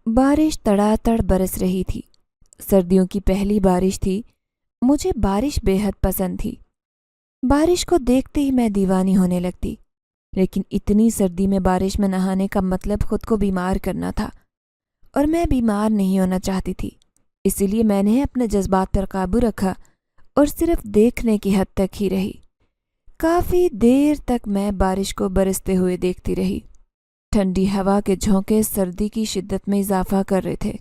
بارش تڑاتڑ برس رہی تھی۔ سردیوں کی پہلی بارش تھی۔ مجھے بارش بے حد پسند تھی۔ بارش کو دیکھتے ہی میں دیوانی ہونے لگتی، لیکن اتنی سردی میں بارش میں نہانے کا مطلب خود کو بیمار کرنا تھا، اور میں بیمار نہیں ہونا چاہتی تھی۔ اسی لیے میں نے اپنے جذبات پر قابو رکھا اور صرف دیکھنے کی حد تک ہی رہی۔ کافی دیر تک میں بارش کو برستے ہوئے دیکھتی رہی۔ ٹھنڈی ہوا کے جھونکے سردی کی شدت میں اضافہ کر رہے تھے۔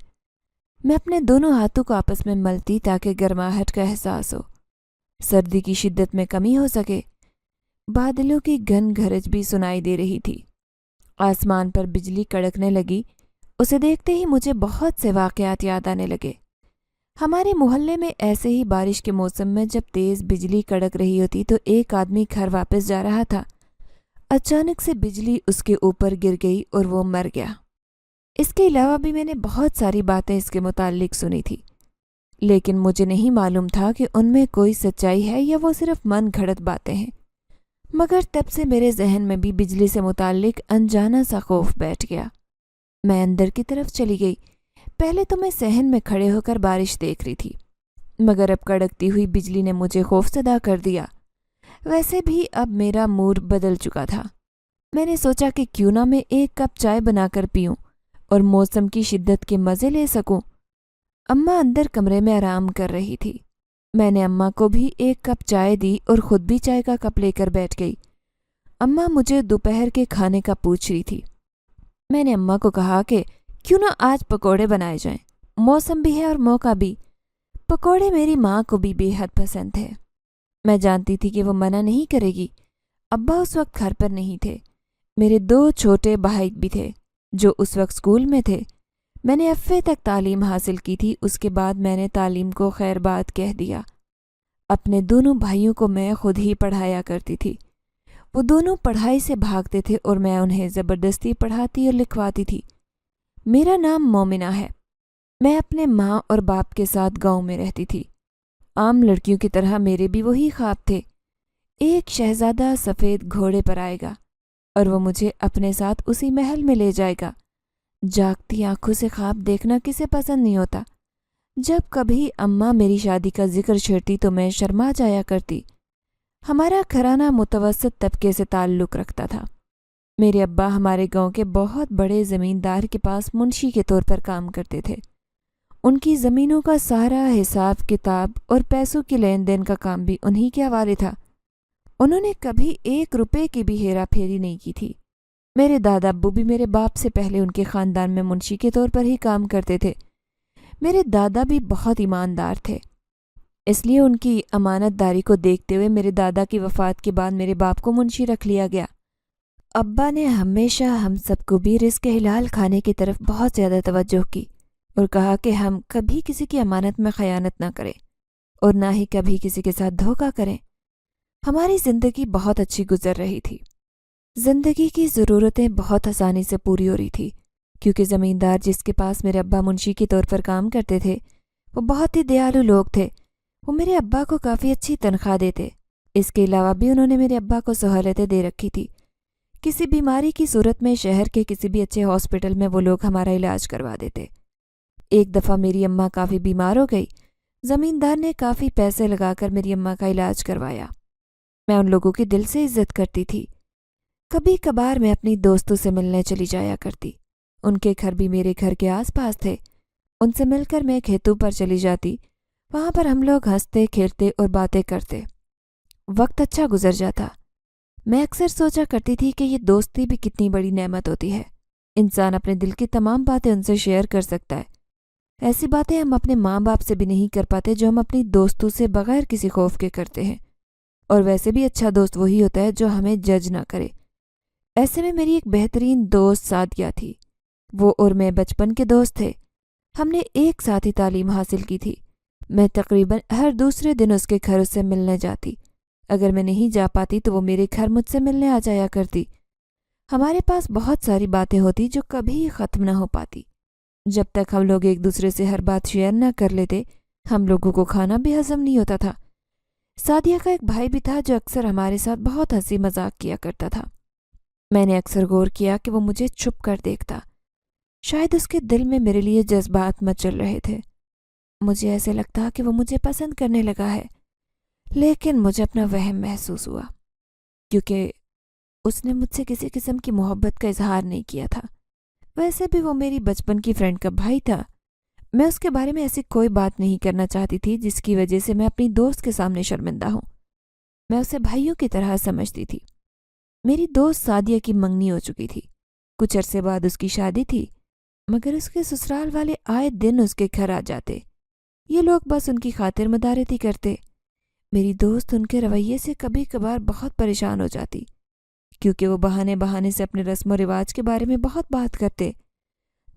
میں اپنے دونوں ہاتھوں کو آپس میں ملتی تاکہ گرماہٹ کا احساس ہو، سردی کی شدت میں کمی ہو سکے۔ بادلوں کی گھن گھرج بھی سنائی دے رہی تھی۔ آسمان پر بجلی کڑکنے لگی۔ اسے دیکھتے ہی مجھے بہت سے واقعات یاد آنے لگے۔ ہمارے محلے میں ایسے ہی بارش کے موسم میں جب تیز بجلی کڑک رہی ہوتی تو ایک آدمی گھر واپس جا رہا تھا۔ اچانک سے بجلی اس کے اوپر گر گئی اور وہ مر گیا۔ اس کے علاوہ بھی میں نے بہت ساری باتیں اس کے متعلق سنی تھی، لیکن مجھے نہیں معلوم تھا کہ ان میں کوئی سچائی ہے یا وہ صرف من گھڑت باتیں ہیں۔ مگر تب سے میرے ذہن میں بھی بجلی سے متعلق انجانا سا خوف بیٹھ گیا۔ میں اندر کی طرف چلی گئی۔ پہلے تو میں صحن میں کھڑے ہو کر بارش دیکھ رہی تھی، مگر اب کڑکتی ہوئی بجلی نے مجھے خوفزدہ کر دیا۔ ویسے بھی اب میرا موڈ بدل چکا تھا۔ میں نے سوچا کہ کیوں نہ میں ایک کپ چائے بنا کر پیوں اور موسم کی شدت کے مزے لے سکوں۔ اماں اندر کمرے میں آرام کر رہی تھی۔ میں نے اماں کو بھی ایک کپ چائے دی اور خود بھی چائے کا کپ لے کر بیٹھ گئی۔ اماں مجھے دوپہر کے کھانے کا پوچھ رہی تھی۔ میں نے اماں کو کہا کہ کیوں نہ آج پکوڑے بنائے جائیں، موسم بھی ہے اور موقع بھی۔ پکوڑے میری ماں کو بھی بے حد پسند تھے۔ میں جانتی تھی کہ وہ منع نہیں کرے گی۔ ابا اس وقت گھر پر نہیں تھے۔ میرے 2 چھوٹے بھائی بھی تھے جو اس وقت اسکول میں تھے۔ میں نے اف تک تعلیم حاصل کی تھی، اس کے بعد میں نے تعلیم کو خیر بات کہہ دیا۔ اپنے دونوں بھائیوں کو میں خود ہی پڑھایا کرتی تھی۔ وہ دونوں پڑھائی سے بھاگتے تھے اور میں انہیں زبردستی پڑھاتی اور لکھواتی تھی۔ میرا نام مومنہ ہے۔ میں اپنے ماں اور باپ کے ساتھ گاؤں میں رہتی تھی۔ عام لڑکیوں کی طرح میرے بھی وہی خواب تھے۔ ایک شہزادہ سفید گھوڑے پر آئے گا اور وہ مجھے اپنے ساتھ اسی محل میں لے جائے گا۔ جاگتی آنکھوں سے خواب دیکھنا کسے پسند نہیں ہوتا۔ جب کبھی اماں میری شادی کا ذکر چھیڑتی تو میں شرما جایا کرتی۔ ہمارا گھرانہ متوسط طبقے سے تعلق رکھتا تھا۔ میرے ابا ہمارے گاؤں کے بہت بڑے زمیندار کے پاس منشی کے طور پر کام کرتے تھے۔ ان کی زمینوں کا سارا حساب کتاب اور پیسوں کے لین دین کا کام بھی انہی کے حوالے تھا۔ انہوں نے کبھی 1 روپے کی بھی ہیرا پھیری نہیں کی تھی۔ میرے دادا ابو بھی میرے باپ سے پہلے ان کے خاندان میں منشی کے طور پر ہی کام کرتے تھے۔ میرے دادا بھی بہت ایماندار تھے، اس لیے ان کی امانت داری کو دیکھتے ہوئے میرے دادا کی وفات کے بعد میرے باپ کو منشی رکھ لیا گیا۔ ابا نے ہمیشہ ہم سب کو بھی رزق حلال کھانے کی طرف بہت زیادہ توجہ کی اور کہا کہ ہم کبھی کسی کی امانت میں خیانت نہ کریں اور نہ ہی کبھی کسی کے ساتھ دھوکہ کریں۔ ہماری زندگی بہت اچھی گزر رہی تھی۔ زندگی کی ضرورتیں بہت آسانی سے پوری ہو رہی تھی، کیونکہ زمیندار جس کے پاس میرے ابا منشی کے طور پر کام کرتے تھے وہ بہت ہی دیالو لوگ تھے۔ وہ میرے ابا کو کافی اچھی تنخواہ دیتے۔ اس کے علاوہ بھی انہوں نے میرے ابا کو سہولتیں دے رکھی تھی۔ کسی بیماری کی صورت میں شہر کے کسی بھی اچھے ہاسپٹل میں وہ لوگ ہمارا علاج کروا دیتے۔ ایک دفعہ میری اماں کافی بیمار ہو گئی۔ زمیندار نے کافی پیسے لگا کر میری اماں کا علاج کروایا۔ میں ان لوگوں کی دل سے عزت کرتی تھی۔ کبھی کبھار میں اپنی دوستوں سے ملنے چلی جایا کرتی۔ ان کے گھر بھی میرے گھر کے آس پاس تھے۔ ان سے مل کر میں کھیتوں پر چلی جاتی۔ وہاں پر ہم لوگ ہنستے کھیلتے اور باتیں کرتے۔ وقت اچھا گزر جاتا۔ میں اکثر سوچا کرتی تھی کہ یہ دوستی بھی کتنی بڑی نعمت ہوتی ہے۔ انسان اپنے دل کی تمام باتیں ان سے شیئر کر سکتا ہے۔ ایسی باتیں ہم اپنے ماں باپ سے بھی نہیں کر پاتے جو ہم اپنی دوستوں سے بغیر کسی خوف کے کرتے ہیں۔ اور ویسے بھی اچھا دوست وہی ہوتا ہے جو ہمیں جج نہ کرے۔ ایسے میں میری ایک بہترین دوست سعدیہ تھی۔ وہ اور میں بچپن کے دوست تھے۔ ہم نے ایک ساتھ ہی تعلیم حاصل کی تھی۔ میں تقریباً ہر دوسرے دن اس کے گھر اس سے ملنے جاتی۔ اگر میں نہیں جا پاتی تو وہ میرے گھر مجھ سے ملنے آ جایا کرتی۔ ہمارے پاس بہت ساری باتیں ہوتی جو کبھی ختم نہ ہو پاتی۔ جب تک ہم لوگ ایک دوسرے سے ہر بات شیئر نہ کر لیتے، ہم لوگوں کو کھانا بھی ہضم نہیں ہوتا تھا۔ سعدیہ کا ایک بھائی بھی تھا جو اکثر ہمارے ساتھ بہت ہنسی مذاق کیا کرتا تھا۔ میں نے اکثر غور کیا کہ وہ مجھے چھپ کر دیکھتا۔ شاید اس کے دل میں میرے لیے جذبات مچل رہے تھے۔ مجھے ایسے لگتا کہ وہ مجھے پسند کرنے لگا ہے، لیکن مجھے اپنا وہم محسوس ہوا، کیونکہ اس نے مجھ سے کسی قسم کی محبت کا اظہار نہیں کیا تھا۔ ویسے بھی وہ میری بچپن کی فرینڈ کا بھائی تھا۔ میں اس کے بارے میں ایسی کوئی بات نہیں کرنا چاہتی تھی جس کی وجہ سے میں اپنی دوست کے سامنے شرمندہ ہوں۔ میں اسے بھائیوں کی طرح سمجھتی تھی۔ میری دوست سعدیہ کی منگنی ہو چکی تھی۔ کچھ عرصے بعد اس کی شادی تھی، مگر اس کے سسرال والے آئے دن اس کے گھر آ جاتے۔ یہ لوگ بس ان کی خاطر مدارتی کرتے۔ میری دوست ان کے رویے سے کبھی کبھار بہت پریشان ہو جاتی، کیونکہ وہ بہانے بہانے سے اپنے رسم و رواج کے بارے میں بہت بات کرتے۔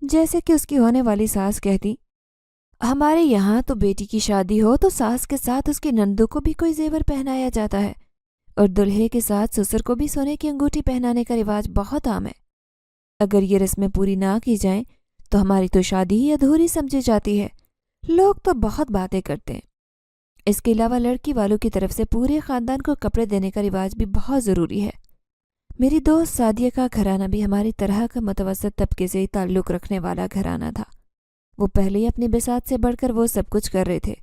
جیسے کہ اس کی ہونے والی ساس کہتی، ہمارے یہاں تو بیٹی کی شادی ہو تو ساس کے ساتھ اس کی نندوں کو بھی کوئی زیور پہنایا جاتا ہے، اور دلہے کے ساتھ سسر کو بھی سونے کی انگوٹھی پہنانے کا رواج بہت عام ہے۔ اگر یہ رسمیں پوری نہ کی جائیں تو ہماری تو شادی ہی ادھوری سمجھی جاتی ہے۔ لوگ تو بہت باتیں کرتے ہیں۔ اس کے علاوہ لڑکی والوں کی طرف سے پورے خاندان کو کپڑے دینے کا رواج بھی بہت ضروری ہے۔ میری دوست سعدیہ کا گھرانہ بھی ہماری طرح کا متوسط طبقے سے تعلق رکھنے والا گھرانہ تھا۔ وہ پہلے ہی اپنی بساط سے بڑھ کر وہ سب کچھ کر رہے تھے۔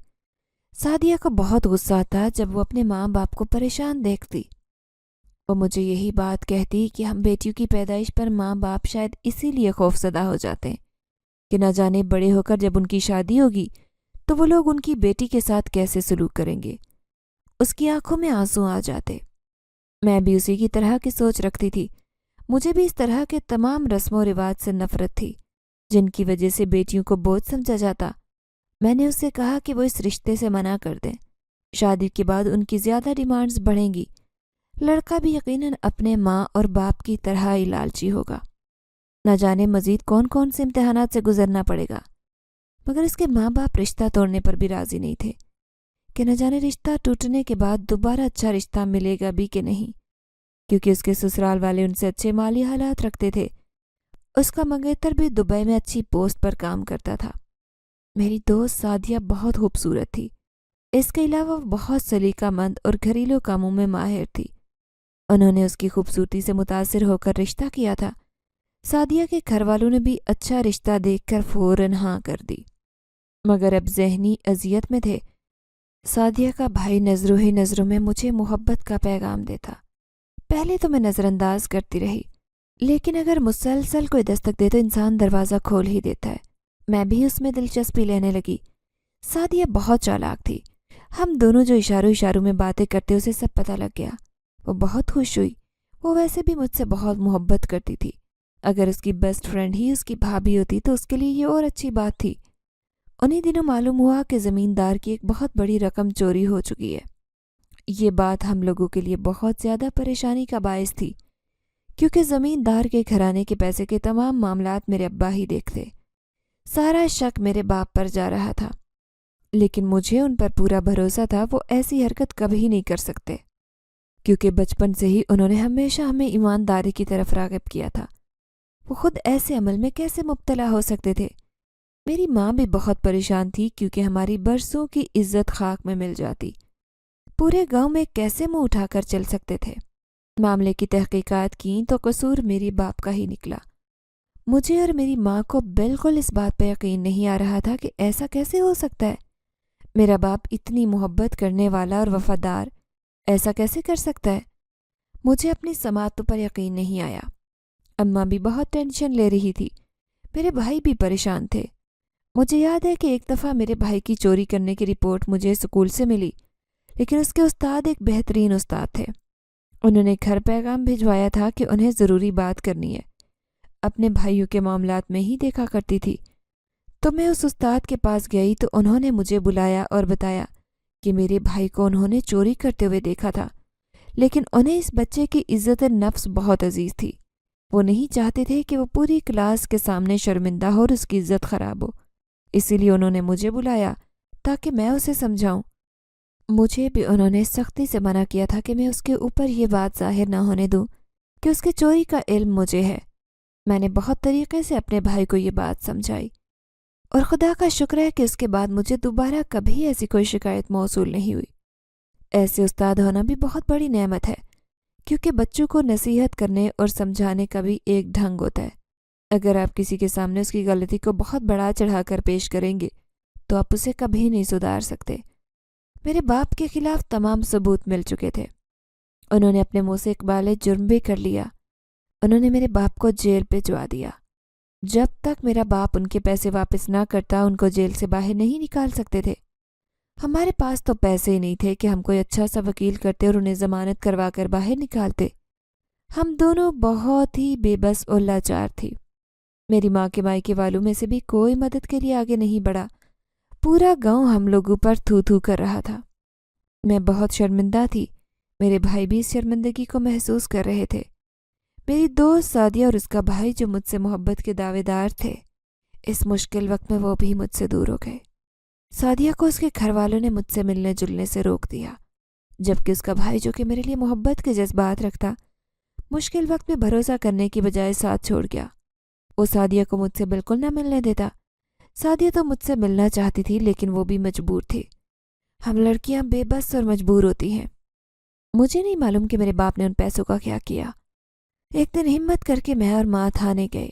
سعدیہ کو بہت غصہ آتا جب وہ اپنے ماں باپ کو پریشان دیکھتی۔ وہ مجھے یہی بات کہتی کہ ہم بیٹیوں کی پیدائش پر ماں باپ شاید اسی لیے خوفزدہ ہو جاتے ہیں کہ نہ جانے بڑے ہو کر جب ان کی شادی ہوگی تو وہ لوگ ان کی بیٹی کے ساتھ کیسے سلوک کریں گے۔ اس کی آنکھوں میں آنسو آ جاتے۔ میں بھی اسی کی طرح کی سوچ رکھتی تھی۔ مجھے بھی اس طرح کے تمام رسم و رواج سے نفرت تھی جن کی وجہ سے بیٹیوں کو بوجھ سمجھا جاتا۔ میں نے اس سے کہا کہ وہ اس رشتے سے منع کر دیں۔ شادی کے بعد ان کی زیادہ ڈیمانڈز بڑھیں گی۔ لڑکا بھی یقیناً اپنے ماں اور باپ کی طرح ہی لالچی ہوگا۔ نہ جانے مزید کون کون سے امتحانات سے گزرنا پڑے گا۔ مگر اس کے ماں باپ رشتہ توڑنے پر بھی راضی نہیں تھے کہ نہ جانے رشتہ ٹوٹنے کے بعد دوبارہ اچھا رشتہ ملے گا بھی کہ نہیں، کیونکہ اس کے سسرال والے ان سے اچھے مالی حالات رکھتے تھے۔ اس کا منگیتر بھی دبئی میں اچھی پوسٹ پر کام کرتا تھا۔ میری دوست سعدیہ بہت خوبصورت تھی۔ اس کے علاوہ وہ بہت سلیقہ مند اور گھریلو کاموں میں ماہر تھی۔ انہوں نے اس کی خوبصورتی سے متاثر ہو کر رشتہ کیا تھا۔ سعدیہ کے گھر والوں نے بھی اچھا رشتہ دیکھ کر فوراً ہاں کر دی، مگر اب ذہنی اذیت میں تھے۔ سعدیہ کا بھائی نظروں ہی نظروں میں مجھے محبت کا پیغام دیتا۔ پہلے تو میں نظر انداز کرتی رہی، لیکن اگر مسلسل کوئی دستک دے تو انسان دروازہ کھول ہی دیتا ہے۔ میں بھی اس میں دلچسپی لینے لگی۔ سعدیہ بہت چالاک تھی۔ ہم دونوں جو اشاروں میں باتیں کرتے اسے سب پتہ لگ گیا۔ وہ بہت خوش ہوئی۔ وہ ویسے بھی مجھ سے بہت محبت کرتی تھی۔ اگر اس کی بیسٹ فرینڈ ہی اس کی بھابھی ہوتی تو اس کے لیے یہ اور اچھی بات تھی۔ انہی دنوں معلوم ہوا کہ زمیندار کی ایک بہت بڑی رقم چوری ہو چکی ہے۔ یہ بات ہم لوگوں کے لیے بہت زیادہ پریشانی کا باعث تھی، کیونکہ زمیندار کے گھرانے کے پیسے کے تمام معاملات میرے ابا ہی دیکھتے۔ سارا شک میرے باپ پر جا رہا تھا، لیکن مجھے ان پر پورا بھروسہ تھا وہ ایسی حرکت کبھی نہیں کر سکتے، کیونکہ بچپن سے ہی انہوں نے ہمیشہ ہمیں ایمانداری کی طرف راغب کیا تھا۔ وہ خود ایسے عمل میں کیسے مبتلا ہو سکتے تھے؟ میری ماں بھی بہت پریشان تھی، کیونکہ ہماری برسوں کی عزت خاک میں مل جاتی۔ پورے گاؤں میں کیسے منہ اٹھا کر چل سکتے تھے؟ معاملے کی تحقیقات کیں تو قصور میری باپ کا ہی نکلا۔ مجھے اور میری ماں کو بالکل اس بات پہ یقین نہیں آ رہا تھا کہ ایسا کیسے ہو سکتا ہے۔ میرا باپ اتنی محبت کرنے والا اور وفادار ایسا کیسے کر سکتا ہے؟ مجھے اپنی سماعتوں پر یقین نہیں آیا۔ اماں بھی بہت ٹینشن لے رہی تھی۔ میرے بھائی بھی پریشان تھے۔ مجھے یاد ہے کہ ایک دفعہ میرے بھائی کی چوری کرنے کی رپورٹ مجھے اسکول سے ملی، لیکن اس کے استاد ایک بہترین استاد تھے۔ انہوں نے گھر پیغام بھجوایا تھا کہ انہیں ضروری بات کرنی ہے۔ اپنے بھائیوں کے معاملات میں ہی دیکھا کرتی تھی، تو میں اس استاد کے پاس گئی تو انہوں نے مجھے بلایا اور بتایا کہ میرے بھائی کو انہوں نے چوری کرتے ہوئے دیکھا تھا، لیکن انہیں اس بچے کی عزت نفس بہت عزیز تھی۔ وہ نہیں چاہتے تھے کہ وہ پوری کلاس کے سامنے شرمندہ ہو اور اس کی عزت خراب ہو، اسی لیے انہوں نے مجھے بلایا تاکہ میں اسے سمجھاؤں۔ مجھے بھی انہوں نے سختی سے منع کیا تھا کہ میں اس کے اوپر یہ بات ظاہر نہ ہونے دوں کہ اس کے چوری کا علم مجھے ہے۔ میں نے بہت طریقے سے اپنے بھائی کو یہ بات سمجھائی، اور خدا کا شکر ہے کہ اس کے بعد مجھے دوبارہ کبھی ایسی کوئی شکایت موصول نہیں ہوئی۔ ایسے استاد ہونا بھی بہت بڑی نعمت ہے، کیونکہ بچوں کو نصیحت کرنے اور سمجھانے کا بھی ایک ڈھنگ ہوتا ہے۔ اگر آپ کسی کے سامنے اس کی غلطی کو بہت بڑا چڑھا کر پیش کریں گے تو آپ اسے کبھی نہیں سدھار سکتے۔ میرے باپ کے خلاف تمام ثبوت مل چکے تھے۔ انہوں نے اپنے منہ سے اقبال جرم بھی کر لیا۔ انہوں نے میرے باپ کو جیل بھجوا دیا۔ جب تک میرا باپ ان کے پیسے واپس نہ کرتا ان کو جیل سے باہر نہیں نکال سکتے تھے۔ ہمارے پاس تو پیسے ہی نہیں تھے کہ ہم کوئی اچھا سا وکیل کرتے اور انہیں ضمانت کروا کر باہر نکالتے۔ ہم دونوں بہت ہی بے بس اور لاچار تھی۔ میری ماں کے مائکے والوں میں سے بھی کوئی مدد کے لیے آگے نہیں بڑھا۔ پورا گاؤں ہم لوگوں پر تھو تھو کر رہا تھا۔ میں بہت شرمندہ تھی۔ میرے بھائی بھی اس شرمندگی کو محسوس کر رہے تھے۔ میری دوست سعدیہ اور اس کا بھائی جو مجھ سے محبت کے دعوے دار تھے، اس مشکل وقت میں وہ بھی مجھ سے دور ہو گئے۔ سعدیہ کو اس کے گھر والوں نے مجھ سے ملنے جلنے سے روک دیا، جبکہ اس کا بھائی جو کہ میرے لیے محبت کے جذبات رکھتا، مشکل وقت میں بھروسہ کرنے کی بجائے ساتھ چھوڑ گیا۔ وہ سعدیہ کو مجھ سے بالکل نہ ملنے دیتا۔ سعدیہ تو مجھ سے ملنا چاہتی تھی لیکن وہ بھی مجبور تھی۔ ہم لڑکیاں بے بس اور مجبور ہوتی ہیں۔ مجھے نہیں معلوم کہ میرے باپ نے ان پیسوں کا کیا کیا۔ ایک دن ہمت کر کے میں اور ماں تھانے گئے۔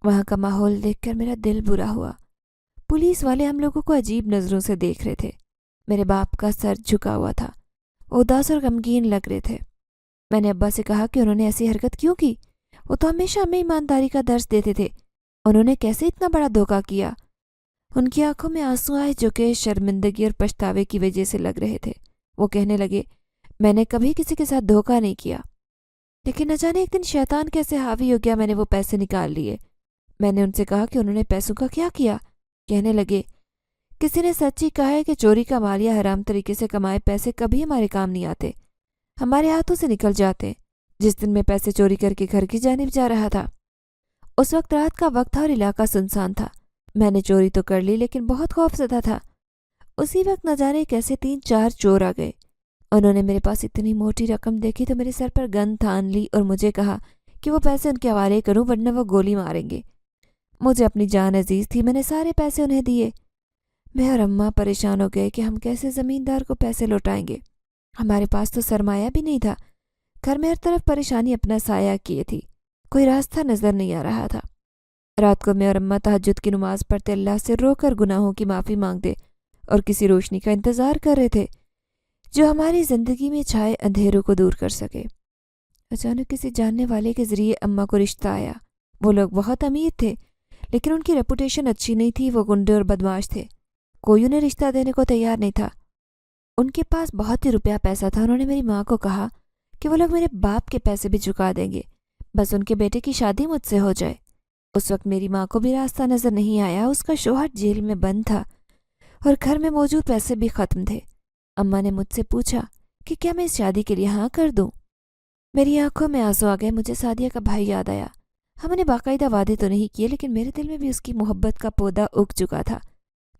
وہاں کا ماحول دیکھ کر میرا دل برا ہوا۔ پولیس والے ہم لوگوں کو عجیب نظروں سے دیکھ رہے تھے۔ میرے باپ کا سر جھکا ہوا تھا۔ وہ اداس اور غمگین لگ رہے تھے۔ میں نے ابا سے کہا کہ انہوں نے ایسی حرکت کیوں کی؟ وہ تو ہمیشہ ہمیں ایمانداری کا درس دیتے تھے۔ انہوں نے کیسے اتنا بڑا دھوکہ کیا؟ ان کی آنکھوں میں آنسو آئے جو کہ شرمندگی اور پچھتاوے کی وجہ سے لگ رہے تھے۔ وہ کہنے لگے، میں نے کبھی کسی کے ساتھ دھوکہ نہیں کیا، لیکن نہ جانے ایک دن شیطان کیسے حاوی ہو گیا، میں نے وہ پیسے نکال لیے۔ میں نے ان سے کہا کہ انہوں نے پیسوں کا کیا کیا؟ کہنے لگے، کسی نے سچ ہی کہا ہے کہ چوری کا مال یا حرام طریقے سے کمائے پیسے کبھی ہمارے کام نہیں آتے، ہمارے ہاتھوں سے نکل جاتے۔ جس دن میں پیسے چوری کر کے گھر کی جانب جا رہا تھا، اس وقت رات کا وقت تھا اور علاقہ سنسان تھا۔ میں نے چوری تو کر لی لیکن بہت خوف زدہ تھا۔ اسی وقت نہ جانے کیسے 3-4 چور آ گئے۔ انہوں نے میرے پاس اتنی موٹی رقم دیکھی تو میرے سر پر گن تھان لی اور مجھے کہا کہ وہ پیسے ان کے حوالے کروں ورنہ وہ گولی ماریں گے۔ مجھے اپنی جان عزیز تھی، میں نے سارے پیسے انہیں دیے۔ میں اور اماں پریشان ہو گئے کہ ہم کیسے زمیندار کو پیسے لوٹائیں گے۔ ہمارے پاس تو سرمایہ بھی نہیں تھا۔ گھر میں ہر طرف پریشانی اپنا سایہ کیے تھی، کوئی راستہ نظر نہیں آ رہا تھا۔ رات کو میں اور اماں تہجد کی نماز پڑھتے اللہ سے رو کر گناہوں کی معافی مانگتے اور کسی روشنی کا انتظار کر رہے تھے جو ہماری زندگی میں چھائے اندھیروں کو دور کر سکے۔ اچانک کسی جاننے والے کے ذریعے اماں کو رشتہ آیا۔ وہ لوگ بہت امیر تھے لیکن ان کی ریپوٹیشن اچھی نہیں تھی۔ وہ گنڈے اور بدماش تھے، کوئی انہیں رشتہ دینے کو تیار نہیں تھا۔ ان کے پاس بہت ہی روپیہ پیسہ تھا۔ انہوں نے میری ماں کو کہا کہ وہ لوگ میرے باپ کے پیسے بھی چکا دیں گے، بس ان کے بیٹے کی شادی مجھ سے ہو جائے۔ اس وقت میری ماں کو بھی راستہ نظر نہیں آیا۔ اس کا شوہر جیل میں بند تھا اور گھر میں موجود پیسے بھی ختم تھے۔ اماں نے مجھ سے پوچھا کہ کیا میں اس شادی کے لیے ہاں کر دوں؟ میری آنکھوں میں آنسو آ گئے۔ مجھے سعدیہ کا بھائی یاد آیا۔ ہم نے باقاعدہ وعدے تو نہیں کیے لیکن میرے دل میں بھی اس کی محبت کا پودا اگ چکا تھا۔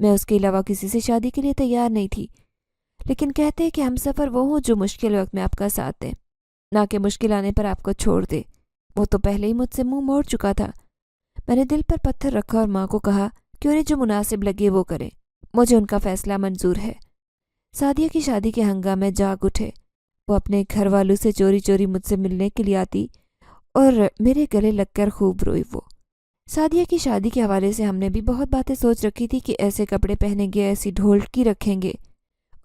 میں اس کے علاوہ کسی سے شادی کے لیے تیار نہیں تھی، لیکن کہتے کہ ہم سفر وہ ہوں جو مشکل وقت میں آپ کا ساتھ دیں، نہ کہ مشکل آنے پر آپ کو چھوڑ دے۔ وہ تو پہلے ہی مجھ سے منہ موڑ چکا تھا۔ میں نے دل پر پتھر رکھا اور ماں کو کہا کہ انہیں جو مناسب لگے وہ کریں، مجھے ان کا فیصلہ منظور ہے۔ سعدیہ کی شادی کے ہنگامے جاگ اٹھے۔ وہ اپنے گھر والوں سے چوری چوری مجھ سے ملنے کے لیے آتی اور میرے گلے لگ کر خوب روئی۔ وہ سعدیہ کی شادی کے حوالے سے ہم نے بھی بہت باتیں سوچ رکھی تھی کہ ایسے کپڑے پہنیں گے، ایسی ڈھولکی رکھیں گے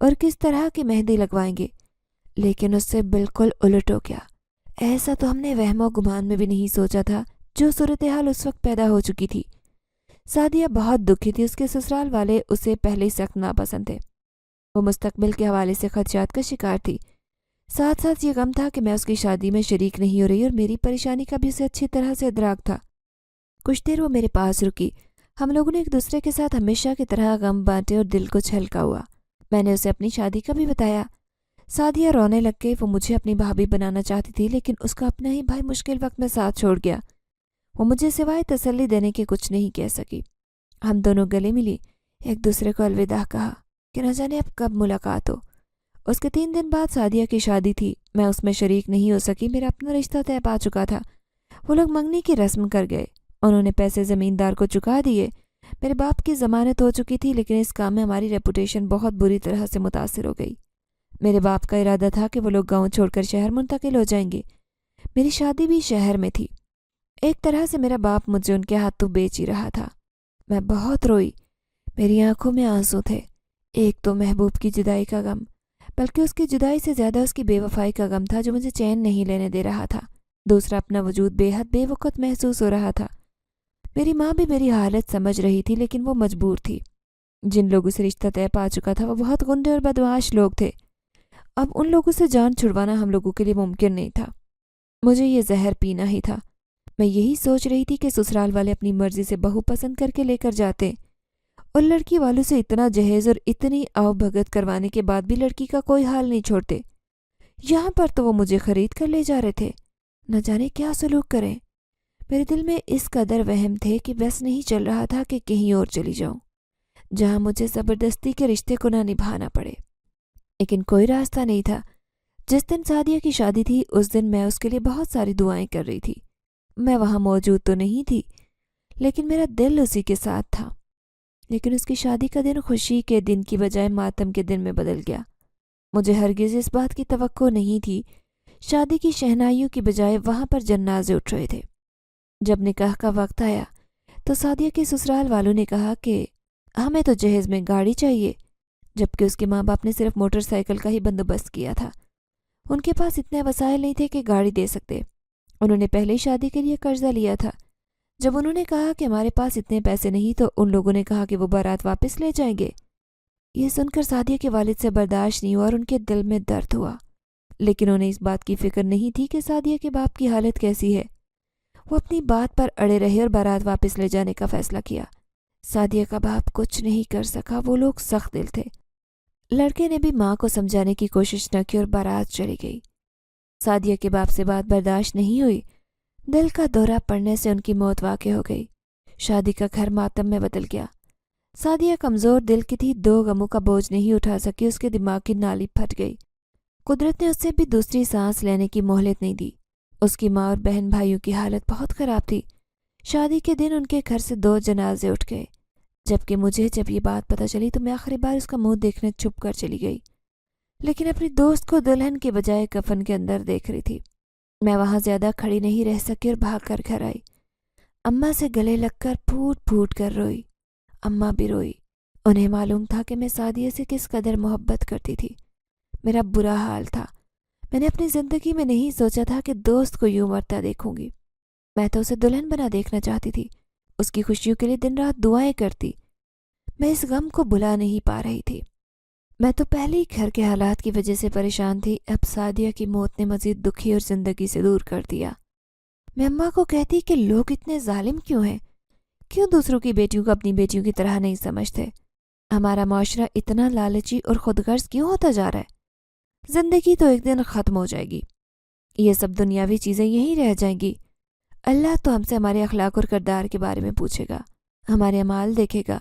اور کس طرح کی مہندی لگوائیں گے، لیکن اس سے بالکل الٹ ہو گیا۔ ایسا تو ہم نے وہم و گمان میں بھی نہیں سوچا تھا جو صورتحال اس وقت پیدا ہو چکی تھی۔ سعدیہ بہت دکھی تھی۔ اس کے سسرال والے اسے پہلے ہی سخت ناپسند تھے۔ وہ مستقبل کے حوالے سے خدشات کا شکار تھی۔ ساتھ ساتھ یہ غم تھا کہ میں اس کی شادی میں شریک نہیں ہو رہی اور میری پریشانی کا بھی اسے اچھی طرح سے ادراک تھا۔ کچھ دیر وہ میرے پاس رکی۔ ہم لوگوں نے ایک دوسرے کے ساتھ ہمیشہ کی طرح غم بانٹے اور دل کچھ ہلکا ہوا۔ میں نے اسے اپنی شادی کا بھی بتایا۔ سعدیہ رونے لگ گئی۔ وہ مجھے اپنی بھابھی بنانا چاہتی تھی لیکن اس کا اپنا ہی بھائی مشکل وقت میں ساتھ چھوڑ گیا۔ وہ مجھے سوائے تسلی دینے کے کچھ نہیں کہہ سکی۔ ہم دونوں گلے ملی، ایک دوسرے کو الوداع کہا کہ نہ جانے اب کب ملاقات ہو۔ اس کے 3 دن بعد سعدیہ کی شادی تھی۔ میں اس میں شریک نہیں ہو سکی۔ میرا اپنا رشتہ طے پا چکا تھا۔ وہ لوگ منگنی کی رسم کر گئے۔ انہوں نے پیسے زمیندار کو چکا دیے۔ میرے باپ کی ضمانت ہو چکی تھی لیکن اس کام میں ہماری ریپوٹیشن بہت بری طرح سے متاثر ہو گئی۔ میرے باپ کا ارادہ تھا کہ وہ لوگ گاؤں چھوڑ کر شہر منتقل ہو جائیں گے۔ میری شادی بھی شہر میں تھی۔ ایک طرح سے میرا باپ مجھے ان کے ہاتھوں بیچ ہی رہا تھا۔ میں بہت روئی، میری آنکھوں میں آنسو تھے۔ ایک تو محبوب کی جدائی کا غم، بلکہ اس کی جدائی سے زیادہ اس کی بے وفائی کا غم تھا جو مجھے چین نہیں لینے دے رہا تھا۔ دوسرا، اپنا وجود بے حد بے وقت محسوس ہو رہا تھا۔ میری ماں بھی میری حالت سمجھ رہی تھی، لیکن وہ مجبور تھی۔ جن لوگوں سے رشتہ طے پا چکا تھا وہ بہت غنڈے اور بدمعاش لوگ تھے۔ اب ان لوگوں سے جان چھڑوانا ہم لوگوں کے لیے ممکن نہیں تھا۔ مجھے یہ زہر پینا ہی تھا۔ میں یہی سوچ رہی تھی کہ سسرال والے اپنی مرضی سے بہو پسند کر کے لے کر جاتے، اور لڑکی والوں سے اتنا جہیز اور اتنی آؤ بھگت کروانے کے بعد بھی لڑکی کا کوئی حال نہیں چھوڑتے۔ یہاں پر تو وہ مجھے خرید کر لے جا رہے تھے، نہ جانے کیا سلوک کریں۔ میرے دل میں اس قدر وہم تھے کہ بس نہیں چل رہا تھا کہ کہیں اور چلی جاؤں، جہاں مجھے زبردستی کے رشتے کو نہ نبھانا پڑے۔ لیکن کوئی راستہ نہیں تھا۔ جس دن سعدیہ کی شادی تھی اس دن میں اس کے لیے بہت ساری دعائیں کر رہی تھی۔ میں وہاں موجود تو نہیں تھی، لیکن میرا دل اسی کے ساتھ تھا۔ لیکن اس کی شادی کا دن خوشی کے دن کی بجائے ماتم کے دن میں بدل گیا۔ مجھے ہرگز اس بات کی توقع نہیں تھی۔ شادی کی شہنائیوں کی بجائے وہاں پر جنازے اٹھ رہے تھے۔ جب نکاح کا وقت آیا تو سعدیہ کے سسرال والوں نے کہا کہ ہمیں تو جہیز میں گاڑی چاہیے، جبکہ اس کے ماں باپ نے صرف موٹر سائیکل کا ہی بندوبست کیا تھا۔ ان کے پاس اتنے وسائل نہیں تھے کہ گاڑی دے سکتے۔ انہوں نے پہلے ہی شادی کے لیے قرضہ لیا تھا۔ جب انہوں نے کہا کہ ہمارے پاس اتنے پیسے نہیں تو ان لوگوں نے کہا کہ وہ بارات واپس لے جائیں گے۔ یہ سن کر سعدیہ کے والد سے برداشت نہیں ہوا اور ان کے دل میں درد ہوا، لیکن انہیں اس بات کی فکر نہیں تھی کہ سعدیہ کے باپ کی حالت کیسی ہے۔ وہ اپنی بات پر اڑے رہے اور بارات واپس لے جانے کا فیصلہ کیا۔ سعدیہ کا باپ کچھ نہیں کر سکا، وہ لوگ سخت دل تھے۔ لڑکے نے بھی ماں کو سمجھانے کی کوشش نہ کی اور بارات چلی گئی۔ سعدیہ کے باپ سے بات برداشت نہیں ہوئی۔ دل کا دورہ پڑنے سے ان کی موت واقع ہو گئی۔ شادی کا گھر ماتم میں بدل گیا۔ سعدیہ کمزور دل کی تھی، دو غموں کا بوجھ نہیں اٹھا سکی، اس کے دماغ کی نالی پھٹ گئی۔ قدرت نے اس سے بھی دوسری سانس لینے کی مہلت نہیں دی۔ اس کی ماں اور بہن بھائیوں کی حالت بہت خراب تھی۔ شادی کے دن ان کے گھر سے 2 جنازے اٹھ گئے، جبکہ مجھے جب یہ بات پتہ چلی تو میں آخری بار اس کا منہ دیکھنے چھپ کر چلی گئی، لیکن اپنی دوست کو دلہن کے بجائے کفن کے اندر دیکھ رہی تھی۔ میں وہاں زیادہ کھڑی نہیں رہ سکی اور بھاگ کر گھر آئی۔ اماں سے گلے لگ کر پھوٹ پھوٹ کر روئی۔ اماں بھی روئی۔ انہیں معلوم تھا کہ میں سعدیہ سے کس قدر محبت کرتی تھی۔ میرا برا حال تھا۔ میں نے اپنی زندگی میں نہیں سوچا تھا کہ دوست کو یوں مرتا دیکھوں گی۔ میں تو اسے دلہن بنا دیکھنا چاہتی تھی، اس کی خوشیوں کے لیے دن رات دعائیں کرتی۔ میں اس غم کو بھلا نہیں پا رہی تھی۔ میں تو پہلے ہی گھر کے حالات کی وجہ سے پریشان تھی، اب سعدیہ کی موت نے مزید دکھی اور زندگی سے دور کر دیا۔ میں اماں کو کہتی کہ لوگ اتنے ظالم کیوں ہیں؟ کیوں دوسروں کی بیٹیوں کو اپنی بیٹیوں کی طرح نہیں سمجھتے؟ ہمارا معاشرہ اتنا لالچی اور خود غرض کیوں ہوتا جا رہا ہے؟ زندگی تو ایک دن ختم ہو جائے گی، یہ سب دنیاوی چیزیں یہیں رہ جائیں گی۔ اللہ تو ہم سے ہمارے اخلاق اور کردار کے بارے میں پوچھے گا، ہمارے اعمال دیکھے گا۔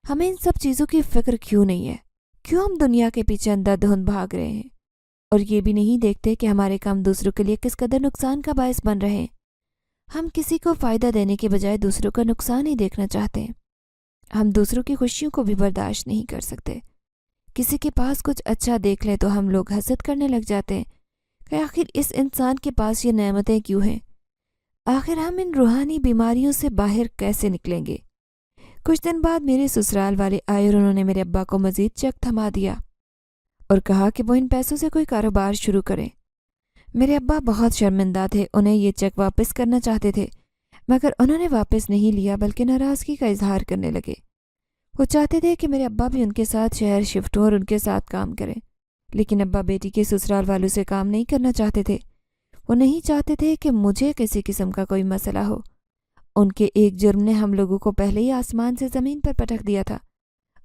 ہمیں ان سب چیزوں کی فکر کیوں نہیں ہے؟ کیوں ہم دنیا کے پیچھے اندھا دھند بھاگ رہے ہیں اور یہ بھی نہیں دیکھتے کہ ہمارے کام دوسروں کے لیے کس قدر نقصان کا باعث بن رہے ہیں؟ ہم کسی کو فائدہ دینے کے بجائے دوسروں کا نقصان ہی دیکھنا چاہتے ہیں۔ ہم دوسروں کی خوشیوں کو بھی برداشت نہیں کر سکتے۔ کسی کے پاس کچھ اچھا دیکھ لیں تو ہم لوگ حسد کرنے لگ جاتے ہیں کہ آخر اس انسان کے پاس یہ نعمتیں کیوں ہیں؟ آخر ہم ان روحانی بیماریوں سے باہر کیسے نکلیں گے؟ کچھ دن بعد میرے سسرال والے آئے اور انہوں نے میرے ابا کو مزید چیک تھما دیا اور کہا کہ وہ ان پیسوں سے کوئی کاروبار شروع کریں۔ میرے ابا بہت شرمندہ تھے، انہیں یہ چیک واپس کرنا چاہتے تھے، مگر انہوں نے واپس نہیں لیا بلکہ ناراضگی کا اظہار کرنے لگے۔ وہ چاہتے تھے کہ میرے ابا بھی ان کے ساتھ شہر شفٹ ہوں اور ان کے ساتھ کام کریں، لیکن ابا بیٹی کے سسرال والوں سے کام نہیں کرنا چاہتے تھے۔ وہ نہیں چاہتے تھے کہ مجھے کسی قسم کا کوئی مسئلہ ہو۔ ان کے ایک جرم نے ہم لوگوں کو پہلے ہی آسمان سے زمین پر پٹک دیا تھا،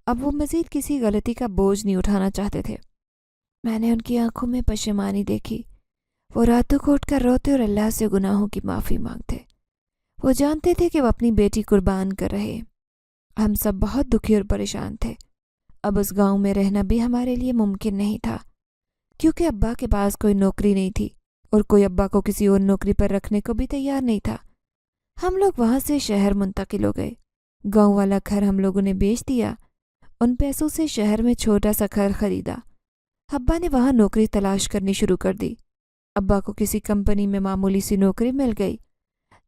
اب وہ مزید کسی غلطی کا بوجھ نہیں اٹھانا چاہتے تھے۔ میں نے ان کی آنکھوں میں پشیمانی دیکھی۔ وہ راتوں کو اٹھ کر روتے اور اللہ سے گناہوں کی معافی مانگتے۔ وہ جانتے تھے کہ وہ اپنی بیٹی قربان کر رہے۔ ہم سب بہت دکھی اور پریشان تھے۔ اب اس گاؤں میں رہنا بھی ہمارے لیے ممکن نہیں تھا، کیونکہ ابا کے پاس کوئی نوکری نہیں تھی اور کوئی ابا کو کسی اور نوکری پر رکھنے کو بھی تیار نہیں تھا۔ ہم لوگ وہاں سے شہر منتقل ہو گئے۔ گاؤں والا گھر ہم لوگوں نے بیچ دیا۔ ان پیسوں سے شہر میں چھوٹا سا گھر خریدا۔ ابا نے وہاں نوکری تلاش کرنی شروع کر دی۔ ابا کو کسی کمپنی میں معمولی سی نوکری مل گئی۔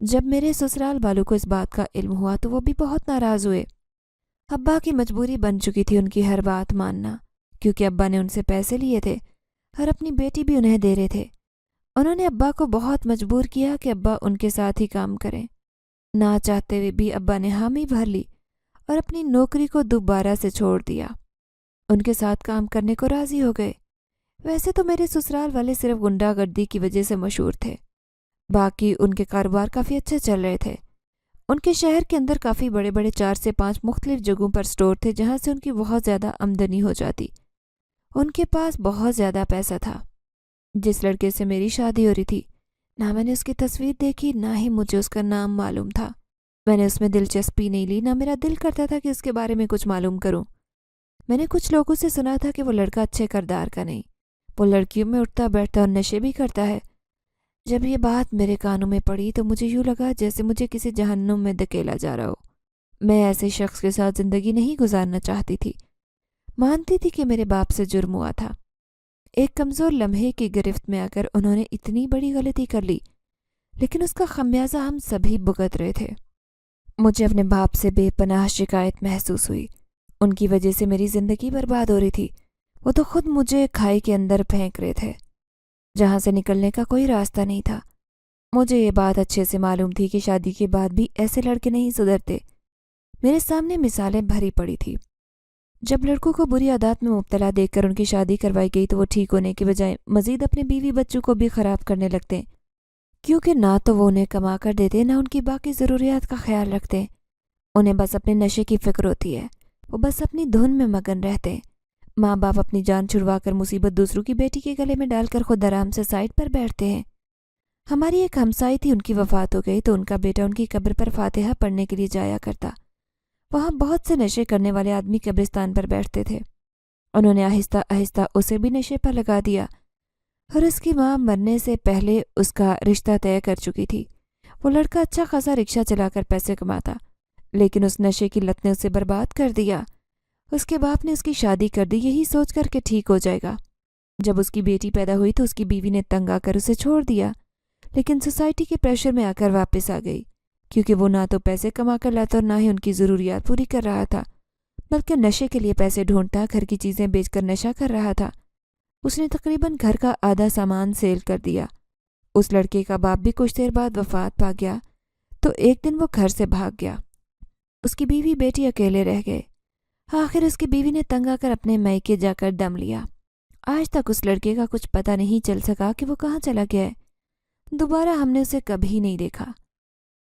جب میرے سسرال والوں کو اس بات کا علم ہوا تو وہ بھی بہت ناراض ہوئے۔ ابا کی مجبوری بن چکی تھی ان کی ہر بات ماننا، کیونکہ ابا نے ان سے پیسے لیے تھے اور اپنی بیٹی بھی انہیں دے رہے تھے۔ انہوں نے ابا کو بہت مجبور کیا کہ ابا ان کے ساتھ ہی کام کریں۔ نہ چاہتے ہوئے بھی ابا نے حامی بھر لی اور اپنی نوکری کو دوبارہ سے چھوڑ دیا۔ ان کے ساتھ کام کرنے کو راضی ہو گئے۔ ویسے تو میرے سسرال والے صرف غنڈہ گردی کی وجہ سے مشہور تھے، باقی ان کے کاروبار کافی اچھے چل رہے تھے۔ ان کے شہر کے اندر کافی بڑے بڑے 4 سے 5 مختلف جگہوں پر سٹور تھے جہاں سے ان کی بہت زیادہ آمدنی ہو جاتی۔ ان کے پاس بہت زیادہ پیسہ تھا۔ جس لڑکے سے میری شادی ہو رہی تھی، نہ میں نے اس کی تصویر دیکھی، نہ ہی مجھے اس کا نام معلوم تھا۔ میں نے اس میں دلچسپی نہیں لی، نہ میرا دل کرتا تھا کہ اس کے بارے میں کچھ معلوم کروں۔ میں نے کچھ لوگوں سے سنا تھا کہ وہ لڑکا اچھے کردار کا نہیں، وہ لڑکیوں میں اٹھتا بیٹھتا اور نشے بھی کرتا ہے۔ جب یہ بات میرے کانوں میں پڑی تو مجھے یوں لگا جیسے مجھے کسی جہنم میں دھکیلا جا رہا ہو۔ میں ایسے شخص کے ساتھ زندگی نہیں گزارنا چاہتی تھی۔ مانتی تھی کہ میرے باپ سے جرم ہوا تھا۔ ایک کمزور لمحے کی گرفت میں آ کر انہوں نے اتنی بڑی غلطی کر لی، لیکن اس کا خمیازہ ہم سبھی بھگت رہے تھے۔ مجھے اپنے باپ سے بے پناہ شکایت محسوس ہوئی۔ ان کی وجہ سے میری زندگی برباد ہو رہی تھی۔ وہ تو خود مجھے کھائی کے اندر پھینک رہے تھے جہاں سے نکلنے کا کوئی راستہ نہیں تھا۔ مجھے یہ بات اچھے سے معلوم تھی کہ شادی کے بعد بھی ایسے لڑکے نہیں سدھرتے۔ میرے سامنے مثالیں بھری پڑی تھی۔ جب لڑکوں کو بری عادات میں مبتلا دیکھ کر ان کی شادی کروائی گئی تو وہ ٹھیک ہونے کے بجائے مزید اپنے بیوی بچوں کو بھی خراب کرنے لگتے، کیونکہ نہ تو وہ انہیں کما کر دیتے، نہ ان کی باقی ضروریات کا خیال رکھتے۔ انہیں بس اپنے نشے کی فکر ہوتی ہے، وہ بس اپنی دھن میں مگن رہتے۔ ماں باپ اپنی جان چھڑوا کر مصیبت دوسروں کی بیٹی کے گلے میں ڈال کر خود آرام سے سائٹ پر بیٹھتے ہیں۔ ہماری ایک ہمسائی تھی، ان کی وفات ہو گئی تو ان کا بیٹا ان کی قبر پر فاتحہ پڑھنے کے لیے جایا کرتا۔ وہاں بہت سے نشے کرنے والے آدمی قبرستان پر بیٹھتے تھے۔ انہوں نے آہستہ آہستہ اسے بھی نشے پر لگا دیا، اور اس کی ماں مرنے سے پہلے اس کا رشتہ طے کر چکی تھی۔ وہ لڑکا اچھا خاصا رکشہ چلا کر پیسے کماتا، لیکن اس نشے کی لت نے اسے برباد کر دیا۔ اس کے باپ نے اس کی شادی کر دی، یہی سوچ کر کہ ٹھیک ہو جائے گا۔ جب اس کی بیٹی پیدا ہوئی تو اس کی بیوی نے تنگ آ کر اسے چھوڑ دیا، لیکن سوسائٹی کے پریشر میں آ کر واپس آ گئی، کیونکہ وہ نہ تو پیسے کما کر لاتا اور نہ ہی ان کی ضروریات پوری کر رہا تھا، بلکہ نشے کے لیے پیسے ڈھونڈتا، گھر کی چیزیں بیچ کر نشہ کر رہا تھا۔ اس نے تقریباً گھر کا آدھا سامان سیل کر دیا۔ اس لڑکے کا باپ بھی کچھ دیر بعد وفات پا گیا تو ایک دن وہ گھر سے بھاگ گیا۔ اس کی بیوی بیٹی اکیلے رہ گئے۔ آخر اس کی بیوی نے تنگ آ کر اپنے میکے جا کر دم لیا۔ آج تک اس لڑکے کا کچھ پتہ نہیں چل سکا کہ وہ کہاں چلا گیا ہے۔ دوبارہ ہم نے اسے کبھی نہیں دیکھا۔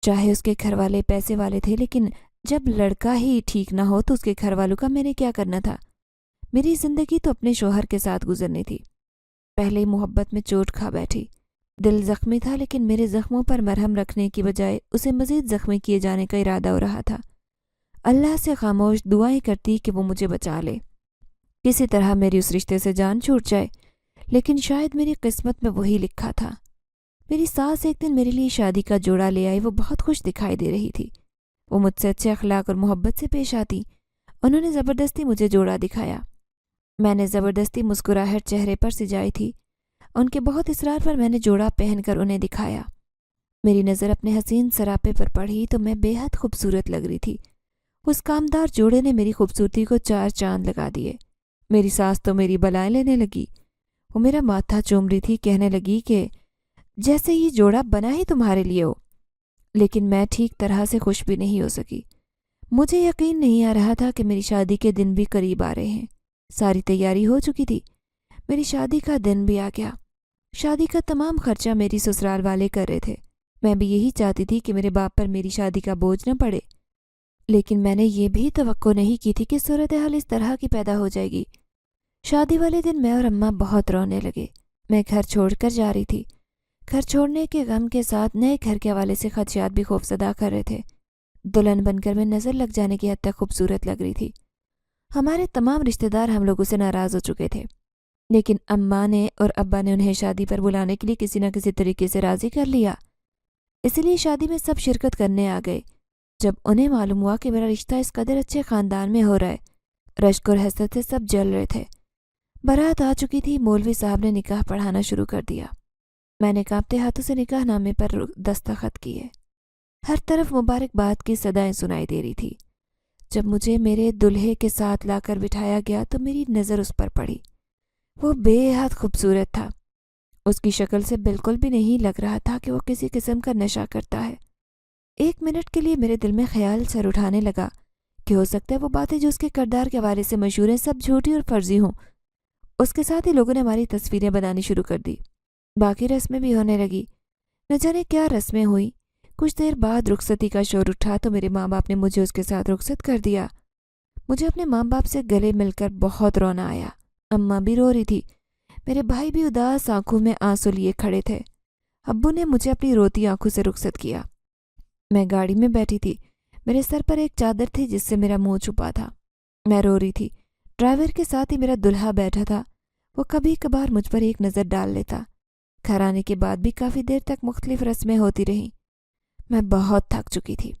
چاہے اس کے گھر والے پیسے والے تھے، لیکن جب لڑکا ہی ٹھیک نہ ہو تو اس کے گھر والوں کا میں نے کیا کرنا تھا؟ میری زندگی تو اپنے شوہر کے ساتھ گزرنی تھی۔ پہلے ہی محبت میں چوٹ کھا بیٹھی۔ دل زخمی تھا، لیکن میرے زخموں پر مرہم رکھنے کی بجائے اسے مزید زخمی کیے جانے کا ارادہ ہو رہا تھا۔ اللہ سے خاموش دعائیں کرتی کہ وہ مجھے بچا لے، کسی طرح میری اس رشتے سے جان چھوٹ جائے، لیکن شاید میری قسمت میں وہی لکھا تھا۔ میری ساس ایک دن میرے لیے شادی کا جوڑا لے آئی۔ وہ بہت خوش دکھائی دے رہی تھی۔ وہ مجھ سے اچھے اخلاق اور محبت سے پیش آتی۔ انہوں نے زبردستی مجھے جوڑا دکھایا۔ میں نے زبردستی مسکراہٹ چہرے پر سجائی تھی۔ ان کے بہت اصرار پر میں نے جوڑا پہن کر انہیں دکھایا۔ میری نظر اپنے حسین سراپے پر پڑی تو میں بے حد خوبصورت لگ رہی تھی۔ اس کامدار جوڑے نے میری خوبصورتی کو 4 چاند لگا دیے۔ میری ساس تو میری بلائیں لینے لگی۔ وہ میرا ماتھا چوم رہی تھی، کہنے لگی کہ جیسے یہ جوڑا بنا ہی تمہارے لیے ہو۔ لیکن میں ٹھیک طرح سے خوش بھی نہیں ہو سکی۔ مجھے یقین نہیں آ رہا تھا کہ میری شادی کے دن بھی قریب آ رہے ہیں۔ ساری تیاری ہو چکی تھی۔ میری شادی کا دن بھی آ گیا۔ شادی کا تمام خرچہ میری سسرال والے کر رہے تھے۔ میں بھی یہی چاہتی تھی کہ میرے باپ پر میری شادی کا بوجھ نہ پڑے، لیکن میں نے یہ بھی توقع نہیں کی تھی کہ صورتحال اس طرح کی پیدا ہو جائے گی۔ شادی والے دن میں اور اماں بہت رونے لگے۔ میں گھر چھوڑ کر جا رہی تھی۔ گھر چھوڑنے کے غم کے ساتھ نئے گھر کے حوالے سے خدشات بھی خوفزدہ کر رہے تھے۔ دلہن بن کر میں نظر لگ جانے کی حد تک خوبصورت لگ رہی تھی۔ ہمارے تمام رشتہ دار ہم لوگوں سے ناراض ہو چکے تھے، لیکن اماں نے اور ابا نے انہیں شادی پر بلانے کے لیے کسی نہ کسی طریقے سے راضی کر لیا۔ اسی لیے شادی میں سب شرکت کرنے آ گئے۔ جب انہیں معلوم ہوا کہ میرا رشتہ اس قدر اچھے خاندان میں ہو رہا ہے، رشک اور حسرت سے سب جل رہے تھے۔ بارات آ چکی تھی۔ مولوی صاحب نے نکاح پڑھانا شروع کر دیا۔ میں نے کانپتے ہاتھوں سے نکاح نامے پر دستخط کیے۔ ہر طرف مبارکباد کی صدائیں سنائی دے رہی تھی۔ جب مجھے میرے دلہے کے ساتھ لا کر بٹھایا گیا تو میری نظر اس پر پڑی۔ وہ بے حد خوبصورت تھا۔ اس کی شکل سے بالکل بھی نہیں لگ رہا تھا کہ وہ کسی قسم کا نشہ کرتا ہے۔ ایک منٹ کے لیے میرے دل میں خیال سر اٹھانے لگا کہ ہو سکتا ہے وہ باتیں جو اس کے کردار کے حوالے سے مشہور ہیں سب جھوٹی اور فرضی ہوں۔ اس کے ساتھ ہی لوگوں نے ہماری تصویریں بنانی شروع کر دی۔ باقی رسمیں بھی ہونے لگی۔ نہ جانے کیا رسمیں ہوئی۔ کچھ دیر بعد رخصتی کا شور اٹھا تو میرے ماں باپ نے مجھے اس کے ساتھ رخصت کر دیا۔ مجھے اپنے ماں باپ سے گلے مل کر بہت رونا آیا۔ اماں بھی رو رہی تھی۔ میرے بھائی بھی اداس آنکھوں میں آنسو لیے کھڑے تھے۔ ابو نے مجھے اپنی روتی آنکھوں سے رخصت کیا۔ میں گاڑی میں بیٹھی تھی۔ میرے سر پر ایک چادر تھی جس سے میرا منہ چھپا تھا۔ میں رو رہی تھی۔ ڈرائیور کے ساتھ ہی میرا دلہا بیٹھا تھا۔ وہ کبھی کبھار مجھ پر ایک نظر ڈال لیتا۔ گھر آنے کے بعد بھی کافی دیر تک مختلف رسمیں ہوتی رہیں۔ میں بہت تھک چکی تھی۔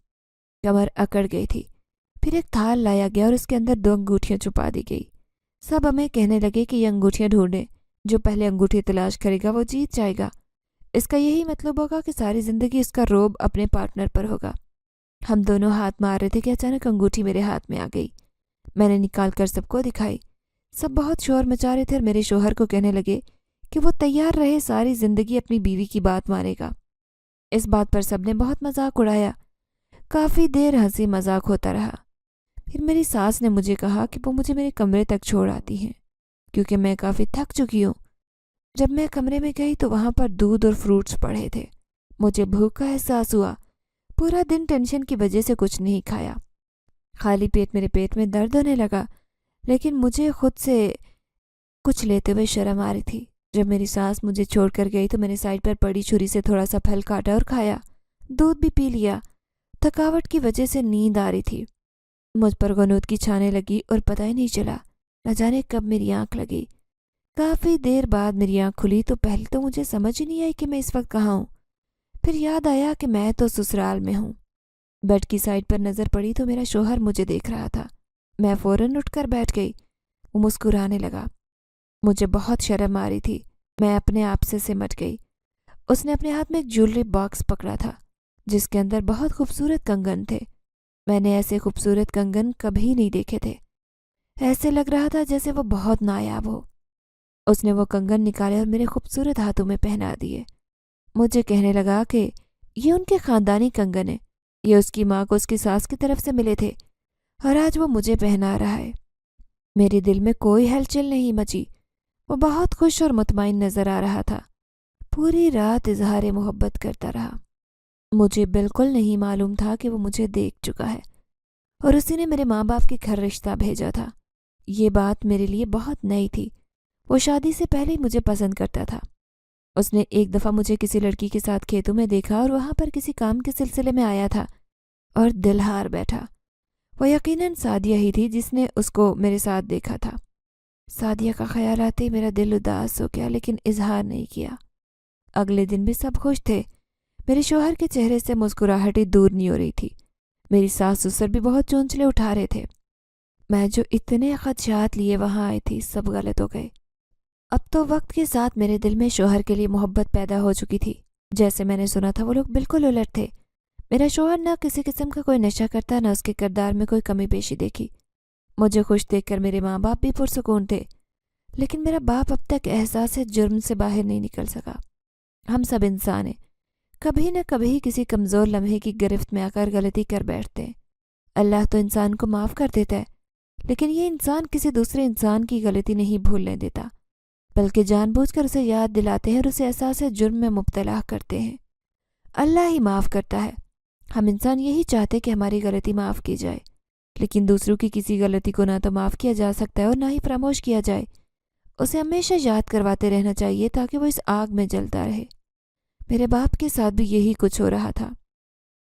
کمر اکڑ گئی تھی۔ پھر ایک تھال لایا گیا اور اس کے اندر 2 انگوٹھیاں چھپا دی گئی۔ سب ہمیں کہنے لگے کہ یہ انگوٹھیاں ڈھونڈیں۔ جو پہلے انگوٹھی تلاش کرے گا وہ جیت جائے گا۔ اس کا یہی مطلب ہوگا کہ ساری زندگی اس کا روب اپنے پارٹنر پر ہوگا۔ ہم دونوں ہاتھ مار رہے تھے کہ اچانک انگوٹھی میرے ہاتھ میں آ گئی۔ میں نے نکال کر سب کو دکھائی۔ سب بہت شور مچا رہے تھے اور میرے شوہر کو کہنے لگے کہ وہ تیار رہے، ساری زندگی اپنی بیوی کی بات مانے گا۔ اس بات پر سب نے بہت مذاق اڑایا۔ کافی دیر ہنسی مذاق ہوتا رہا۔ پھر میری ساس نے مجھے کہا کہ وہ مجھے میرے کمرے تک چھوڑ آتی ہیں کیونکہ میں کافی تھک چکی ہوں۔ جب میں کمرے میں گئی تو وہاں پر دودھ اور فروٹس پڑے تھے۔ مجھے بھوک کا احساس ہوا۔ پورا دن ٹینشن کی وجہ سے کچھ نہیں کھایا۔ خالی پیٹ میرے پیٹ میں درد ہونے لگا، لیکن مجھے خود سے کچھ لیتے ہوئے شرم آ رہی تھی۔ جب میری ساس مجھے چھوڑ کر گئی تو میں نے سائڈ پر پڑی چھری سے تھوڑا سا پھل کاٹا اور کھایا۔ دودھ بھی پی لیا۔ تھکاوٹ کی وجہ سے نیند آ رہی تھی۔ مجھ پر غنودگی کی چھانے لگی اور پتہ ہی نہیں چلا نہ جانے کب میری آنکھ لگی۔ کافی دیر بعد میری آنکھ کھلی تو پہلے تو مجھے سمجھ ہی نہیں آئی کہ میں اس وقت کہاں ہوں۔ پھر یاد آیا کہ میں تو سسرال میں ہوں۔ بیڈ کی سائڈ پر نظر پڑی تو میرا شوہر مجھے دیکھ رہا تھا۔ میں فوراً اٹھ کر بیٹھ گئی۔ وہ مسکرانے لگا۔ مجھے بہت شرم آ رہی تھی۔ میں اپنے آپ سے سمٹ گئی۔ اس نے اپنے ہاتھ میں ایک جیولری باکس پکڑا تھا جس کے اندر بہت خوبصورت کنگن تھے۔ میں نے ایسے خوبصورت کنگن کبھی نہیں دیکھے تھے۔ ایسے لگ رہا تھا جیسے وہ بہت نایاب ہو۔ اس نے وہ کنگن نکالے اور میرے خوبصورت ہاتھوں میں پہنا دیے۔ مجھے کہنے لگا کہ یہ ان کے خاندانی کنگن ہیں۔ یہ اس کی ماں کو اس کی ساس کی طرف سے ملے تھے اور آج وہ مجھے پہنا رہا ہے۔ میرے دل میں کوئی ہلچل نہیں مچی۔ وہ بہت خوش اور مطمئن نظر آ رہا تھا۔ پوری رات اظہار محبت کرتا رہا۔ مجھے بالکل نہیں معلوم تھا کہ وہ مجھے دیکھ چکا ہے اور اسی نے میرے ماں باپ کے گھر رشتہ بھیجا تھا۔ یہ بات میرے لیے بہت نئی تھی۔ وہ شادی سے پہلے ہی مجھے پسند کرتا تھا۔ اس نے ایک دفعہ مجھے کسی لڑکی کے ساتھ کھیتوں میں دیکھا اور وہاں پر کسی کام کے سلسلے میں آیا تھا اور دل ہار بیٹھا۔ وہ یقیناً سعدیہ ہی تھی جس نے اس کو میرے ساتھ دیکھا تھا۔ سعدیہ کا خیال آتے ہی میرا دل اداس ہو گیا لیکن اظہار نہیں کیا۔ اگلے دن بھی سب خوش تھے۔ میرے شوہر کے چہرے سے مسکراہٹ ہی دور نہیں ہو رہی تھی۔ میری ساس سسر بھی بہت چونچلے اٹھا رہے تھے۔ میں جو اتنے خدشات لیے وہاں آئی تھی سب غلط ہو گئے۔ اب تو وقت کے ساتھ میرے دل میں شوہر کے لیے محبت پیدا ہو چکی تھی۔ جیسے میں نے سنا تھا وہ لوگ بالکل الٹ تھے۔ میرا شوہر نہ کسی قسم کا کوئی نشہ کرتا نہ اس کے کردار میں کوئی کمی بیشی دیکھی۔ مجھے خوش دیکھ کر میرے ماں باپ بھی پرسکون تھے، لیکن میرا باپ اب تک احساس جرم سے باہر نہیں نکل سکا۔ ہم سب انسان ہیں، کبھی نہ کبھی کسی کمزور لمحے کی گرفت میں آ کر غلطی کر بیٹھتے ہیں۔ اللہ تو انسان کو معاف کر دیتا ہے، لیکن یہ انسان کسی دوسرے انسان کی غلطی نہیں بھولنے دیتا، بلکہ جان بوجھ کر اسے یاد دلاتے ہیں اور اسے احساس جرم میں مبتلا کرتے ہیں۔ اللہ ہی معاف کرتا ہے۔ ہم انسان یہی چاہتے کہ ہماری غلطی معاف کی جائے، لیکن دوسروں کی کسی غلطی کو نہ تو معاف کیا جا سکتا ہے اور نہ ہی فراموش کیا جائے۔ اسے ہمیشہ یاد کرواتے رہنا چاہیے تاکہ وہ اس آگ میں جلتا رہے۔ میرے باپ کے ساتھ بھی یہی کچھ ہو رہا تھا۔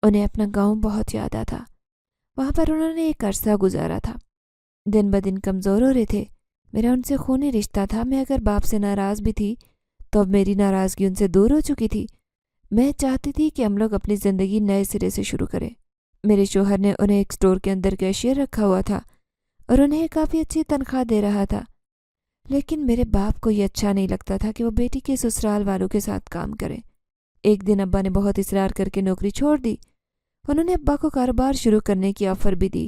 انہیں اپنا گاؤں بہت یاد آتا۔ وہاں پر انہوں نے ایک عرصہ گزارا تھا۔ دن بدن کمزور ہو رہے تھے۔ میرا ان سے خونی رشتہ تھا۔ میں اگر باپ سے ناراض بھی تھی تو اب میری ناراضگی ان سے دور ہو چکی تھی۔ میں چاہتی تھی کہ ہم لوگ اپنی زندگی نئے سرے سے شروع کریں۔ میرے شوہر نے انہیں ایک سٹور کے اندر کیشیئر رکھا ہوا تھا اور انہیں کافی اچھی تنخواہ دے رہا تھا، لیکن میرے باپ کو یہ اچھا نہیں لگتا تھا کہ وہ بیٹی کے سسرال والوں کے ساتھ کام کرے۔ ایک دن ابا نے بہت اصرار کر کے نوکری چھوڑ دی انہوں نے ابا کو کاروبار شروع کرنے کی آفر بھی دی،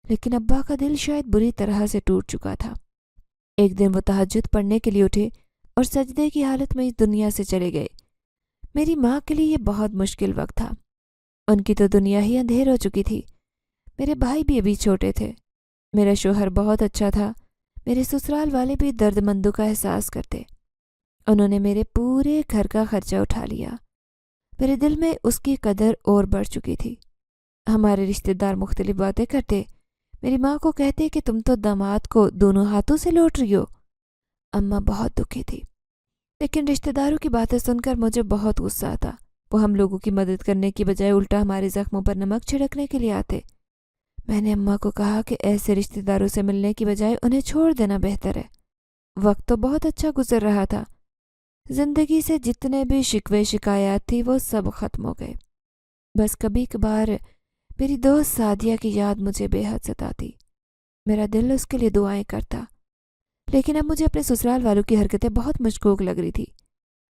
لیکن ابا کا دل شاید بری طرح سے ٹوٹ چکا تھا۔ ایک دن وہ تہجد پڑھنے کے لیے اٹھے اور سجدے کی حالت میں اس دنیا سے چلے گئے۔ میری ماں کے لیے یہ بہت مشکل وقت تھا۔ ان کی تو دنیا ہی اندھیر ہو چکی تھی۔ میرے بھائی بھی ابھی چھوٹے تھے۔ میرا شوہر بہت اچھا تھا۔ میرے سسرال والے بھی درد مندوں کا احساس کرتے۔ انہوں نے میرے پورے گھر کا خرچہ اٹھا لیا۔ میرے دل میں اس کی قدر اور بڑھ چکی تھی۔ ہمارے رشتہ دار مختلف باتیں کرتے۔ میری ماں کو کہتے کہ تم تو داماد کو دونوں ہاتھوں سے لوٹ رہی ہو۔ اماں بہت دکھی تھی، لیکن رشتہ داروں کی باتیں سن کر مجھے بہت غصہ آتا۔ وہ ہم لوگوں کی مدد کرنے کی بجائے الٹا ہمارے زخموں پر نمک چھڑکنے کے لیے آتے۔ میں نے اماں کو کہا کہ ایسے رشتہ داروں سے ملنے کی بجائے انہیں چھوڑ دینا بہتر ہے۔ وقت تو بہت اچھا گزر رہا تھا۔ زندگی سے جتنے بھی شکوے شکایات تھی وہ سب ختم ہو گئے۔ بس کبھی کبھار میری دوست سعدیہ کی یاد مجھے بے حد ستاتی۔ میرا دل اس کے لیے دعائیں کرتا، لیکن اب مجھے اپنے سسرال والوں کی حرکتیں بہت مشکوک لگ رہی تھی۔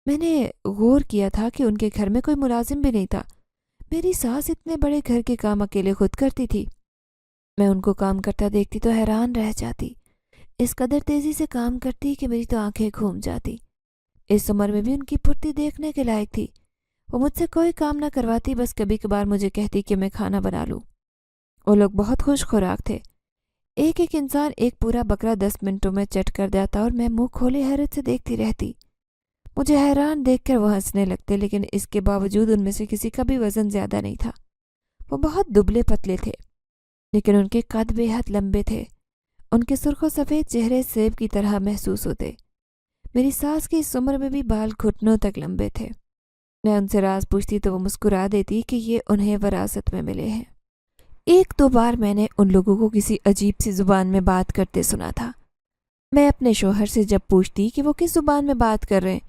میں نے غور کیا تھا کہ ان کے گھر میں کوئی ملازم بھی نہیں تھا۔ میری ساس اتنے بڑے گھر کے کام اکیلے خود کرتی تھی۔ میں ان کو کام کرتا دیکھتی تو حیران رہ جاتی۔ اس قدر تیزی سے کام کرتی کہ میری تو آنکھیں گھوم جاتی۔ اس عمر میں بھی ان کی پھرتی دیکھنے کے لائق تھی۔ وہ مجھ سے کوئی کام نہ کرواتی، بس کبھی کبھار مجھے کہتی کہ میں کھانا بنا لوں۔ وہ لوگ بہت خوش خوراک تھے۔ ایک ایک انسان ایک پورا بکرا 10 منٹوں میں چٹ کر دیتا اور میں منہ کھولے حیرت سے دیکھتی رہتی۔ مجھے حیران دیکھ کر وہ ہنسنے لگتے، لیکن اس کے باوجود ان میں سے کسی کا بھی وزن زیادہ نہیں تھا۔ وہ بہت دبلے پتلے تھے، لیکن ان کے قد بے حد لمبے تھے۔ ان کے سرخ و سفید چہرے سیب کی طرح محسوس ہوتے۔ میری ساس کی اس عمر میں بھی بال گھٹنوں تک لمبے تھے۔ میں ان سے راز پوچھتی تو وہ مسکرا دیتی کہ یہ انہیں وراثت میں ملے ہیں۔ ایک دو بار میں نے ان لوگوں کو کسی عجیب سی زبان میں بات کرتے سنا تھا۔ میں اپنے شوہر سے جب پوچھتی کہ وہ کس زبان میں بات کر رہے ہیں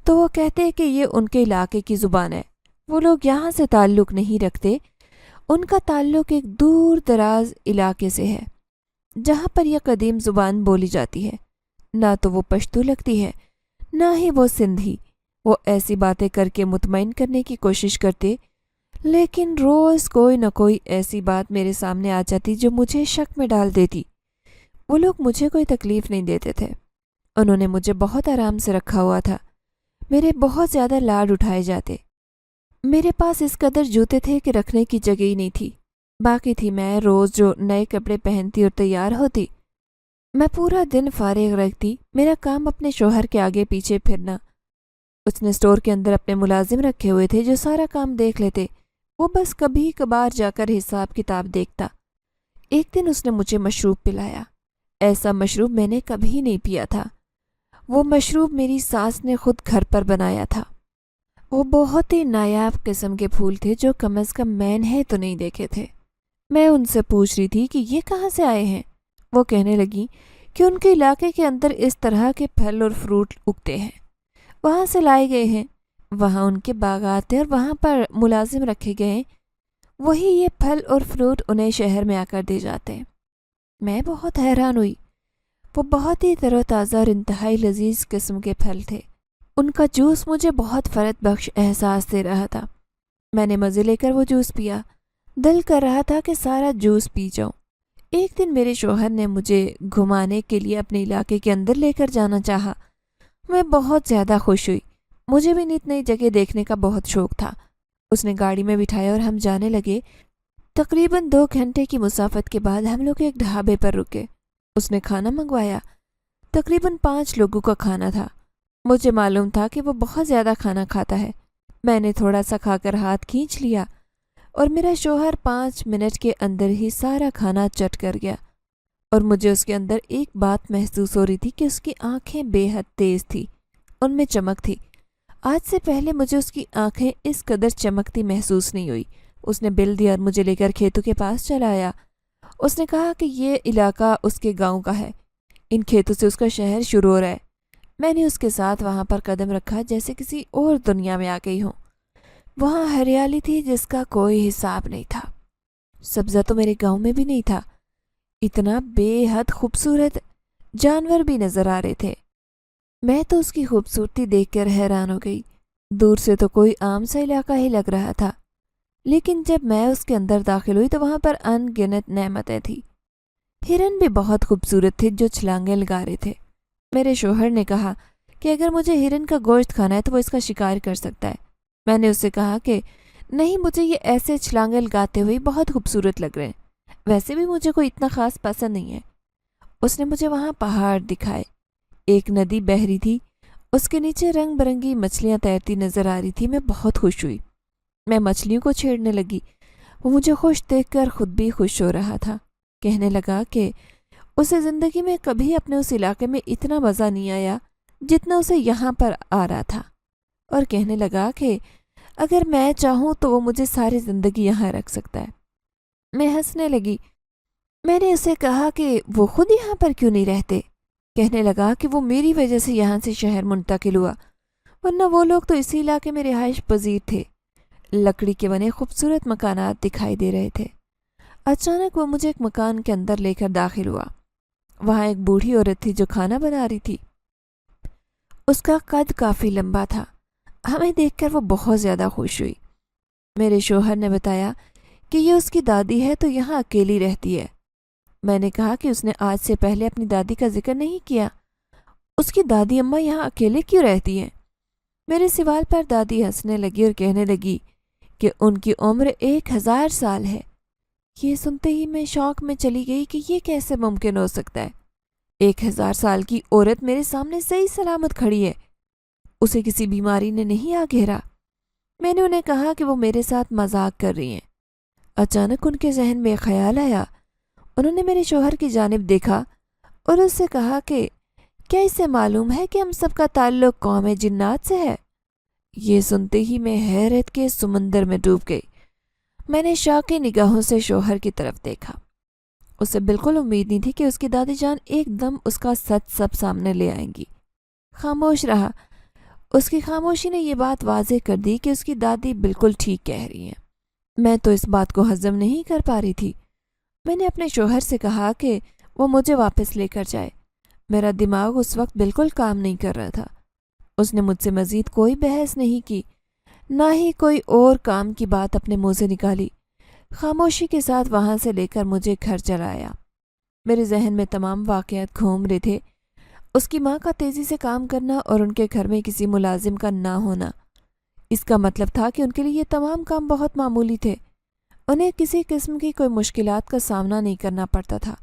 تو وہ کہتے کہ یہ ان کے علاقے کی زبان ہے۔ وہ لوگ یہاں سے تعلق نہیں رکھتے، ان کا تعلق ایک دور دراز علاقے سے ہے جہاں پر یہ قدیم زبان بولی جاتی ہے۔ نہ تو وہ پشتو لگتی ہے، نہ ہی وہ سندھی۔ وہ ایسی باتیں کر کے مطمئن کرنے کی کوشش کرتے، لیکن روز کوئی نہ کوئی ایسی بات میرے سامنے آ جاتی جو مجھے شک میں ڈال دیتی۔ وہ لوگ مجھے کوئی تکلیف نہیں دیتے تھے۔ انہوں نے مجھے بہت آرام سے رکھا ہوا تھا۔ میرے بہت زیادہ لاڈ اٹھائے جاتے۔ میرے پاس اس قدر جوتے تھے کہ رکھنے کی جگہ ہی نہیں تھی۔ باقی تھی میں روز جو نئے کپڑے پہنتی اور تیار ہوتی۔ میں پورا دن فارغ رکھتی۔ میرا کام اپنے شوہر کے آگے پیچھے پھرنا۔ اس نے اسٹور کے اندر اپنے ملازم رکھے ہوئے تھے جو سارا کام دیکھ لیتے۔ وہ بس کبھی کبھار جا کر حساب کتاب دیکھتا۔ ایک دن اس نے مجھے مشروب پلایا۔ ایسا مشروب میں نے کبھی نہیں پیا تھا۔ وہ مشروب میری ساس نے خود گھر پر بنایا تھا۔ وہ بہت ہی نایاب قسم کے پھول تھے جو کم از کم میں نے تو نہیں دیکھے تھے۔ میں ان سے پوچھ رہی تھی کہ یہ کہاں سے آئے ہیں۔ وہ کہنے لگی کہ ان کے علاقے کے اندر اس طرح کے پھل اور فروٹ اگتے ہیں، وہاں سے لائے گئے ہیں۔ وہاں ان کے باغات ہیں اور وہاں پر ملازم رکھے گئے ہیں، وہی یہ پھل اور فروٹ انہیں شہر میں آ کر دے جاتے ہیں۔ میں بہت حیران ہوئی۔ وہ بہت ہی تر و تازہ اور انتہائی لذیذ قسم کے پھل تھے۔ ان کا جوس مجھے بہت فرحت بخش احساس دے رہا تھا۔ میں نے مزے لے کر وہ جوس پیا۔ دل کر رہا تھا کہ سارا جوس پی جاؤں۔ ایک دن میرے شوہر نے مجھے گھمانے کے لیے اپنے علاقے کے اندر لے کر جانا چاہا۔ میں بہت زیادہ خوش ہوئی۔ مجھے بھی نئی نئی جگہ دیکھنے کا بہت شوق تھا۔ اس نے گاڑی میں بٹھایا اور ہم جانے لگے۔ تقریباً 2 گھنٹے کی مسافت کے بعد ہم لوگ ایک ڈھابے پر رکے۔ اس نے کھانا منگوایا۔ تقریباً 5 لوگوں کا کھانا تھا۔ مجھے معلوم تھا کہ وہ بہت زیادہ کھانا کھاتا ہے۔ میں نے تھوڑا سا کھا کر ہاتھ کھینچ لیا اور میرا شوہر 5 منٹ کے اندر ہی سارا کھانا چٹ کر گیا۔ اور مجھے اس کے اندر ایک بات محسوس ہو رہی تھی کہ اس کی آنکھیں بے حد تیز تھی، ان میں چمک تھی۔ آج سے پہلے مجھے اس کی آنکھیں اس قدر چمکتی محسوس نہیں ہوئی۔ اس نے بل دیا اور مجھے لے کر کھیتوں کے پاس چلا آیا۔ اس نے کہا کہ یہ علاقہ اس کے گاؤں کا ہے، ان کھیتوں سے اس کا شہر شروع ہو رہا ہے۔ میں نے اس کے ساتھ وہاں پر قدم رکھا جیسے کسی اور دنیا میں آ گئی ہوں۔ وہاں ہریالی تھی جس کا کوئی حساب نہیں تھا۔ سبزہ تو میرے گاؤں میں بھی نہیں تھا۔ اتنا بے حد خوبصورت جانور بھی نظر آ رہے تھے۔ میں تو اس کی خوبصورتی دیکھ کر حیران ہو گئی۔ دور سے تو کوئی عام سا علاقہ ہی لگ رہا تھا۔ لیکن جب میں اس کے اندر داخل ہوئی تو وہاں پر ان گنت نعمتیں تھیں۔ ہرن بھی بہت خوبصورت تھے جو چھلانگیں لگا رہے تھے۔ میرے شوہر نے کہا کہ اگر مجھے ہرن کا گوشت کھانا ہے تو وہ اس کا شکار کر سکتا ہے۔ میں نے اسے کہا کہ نہیں، مجھے یہ ایسے چھلانگیں لگاتے ہوئے بہت خوبصورت لگ رہے ہیں، ویسے بھی مجھے کوئی اتنا خاص پسند نہیں ہے۔ اس نے مجھے وہاں پہاڑ دکھائے، ایک ندی بہہ رہی تھی، اس کے نیچے رنگ برنگی مچھلیاں تیرتی نظر آ رہی تھی۔ میں بہت خوش ہوئی، میں مچھلیوں کو چھیڑنے لگی۔ وہ مجھے خوش دیکھ کر خود بھی خوش ہو رہا تھا، کہنے لگا کہ اسے زندگی میں کبھی اپنے اس علاقے میں اتنا مزہ نہیں آیا جتنا اسے یہاں پر آ رہا تھا، اور کہنے لگا کہ اگر میں چاہوں تو وہ مجھے ساری زندگی یہاں رکھ سکتا ہے۔ میں ہنسنے لگی۔ میں نے اسے کہا کہ وہ خود یہاں پر کیوں نہیں رہتے؟ کہنے لگا کہ وہ میری وجہ سے یہاں سے شہر منتقل ہوا، ورنہ وہ لوگ تو اسی علاقے میں رہائش پذیر تھے۔ لکڑی کے بنے خوبصورت مکانات دکھائی دے رہے تھے۔ اچانک وہ مجھے ایک مکان کے اندر لے کر داخل ہوا۔ وہاں ایک بوڑھی عورت تھی جو کھانا بنا رہی تھی۔ اس کا قد کافی لمبا تھا۔ ہمیں دیکھ کر وہ بہت زیادہ خوش ہوئی۔ میرے شوہر نے بتایا کہ یہ اس کی دادی ہے تو یہاں اکیلی رہتی ہے۔ میں نے کہا کہ اس نے آج سے پہلے اپنی دادی کا ذکر نہیں کیا۔ اس کی دادی اماں یہاں اکیلے کیوں رہتی ہیں؟ میرے سوال پر دادی ہنسنے لگی اور کہنے لگی کہ ان کی عمر 1000 سال ہے۔ یہ سنتے ہی میں شوق میں چلی گئی کہ یہ کیسے ممکن ہو سکتا ہے؟ 1000 سال کی عورت میرے سامنے صحیح سلامت کھڑی ہے، اسے کسی بیماری نے نہیں آ گھیرا۔ میں نے انہیں کہا کہ وہ میرے ساتھ مذاق کر رہی ہیں۔ اچانک ان کے ذہن میں خیال آیا۔ انہوں نے میرے شوہر کی جانب دیکھا اور اس سے کہا کہ کیا اسے معلوم ہے کہ ہم سب کا تعلق قوم جنات سے ہے؟ یہ سنتے ہی میں حیرت کے سمندر میں ڈوب گئی۔ میں نے شوقی نگاہوں سے شوہر کی طرف دیکھا۔ اسے بالکل امید نہیں تھی کہ اس کی دادی جان ایک دم اس کا سچ سب سامنے لے آئیں گی۔ خاموش رہا۔ اس کی خاموشی نے یہ بات واضح کر دی کہ اس کی دادی بالکل ٹھیک کہہ رہی ہیں۔ میں تو اس بات کو ہضم نہیں کر پا رہی تھی۔ میں نے اپنے شوہر سے کہا کہ وہ مجھے واپس لے کر جائے۔ میرا دماغ اس وقت بالکل کام نہیں کر رہا تھا۔ اس نے مجھ سے مزید کوئی بحث نہیں کی، نہ ہی کوئی اور کام کی بات اپنے منہ سے نکالی۔ خاموشی کے ساتھ وہاں سے لے کر مجھے گھر چلا آیا۔ میرے ذہن میں تمام واقعات گھوم رہے تھے۔ اس کی ماں کا تیزی سے کام کرنا اور ان کے گھر میں کسی ملازم کا نہ ہونا، اس کا مطلب تھا کہ ان کے لیے یہ تمام کام بہت معمولی تھے۔ انہیں کسی قسم کی کوئی مشکلات کا سامنا نہیں کرنا پڑتا تھا۔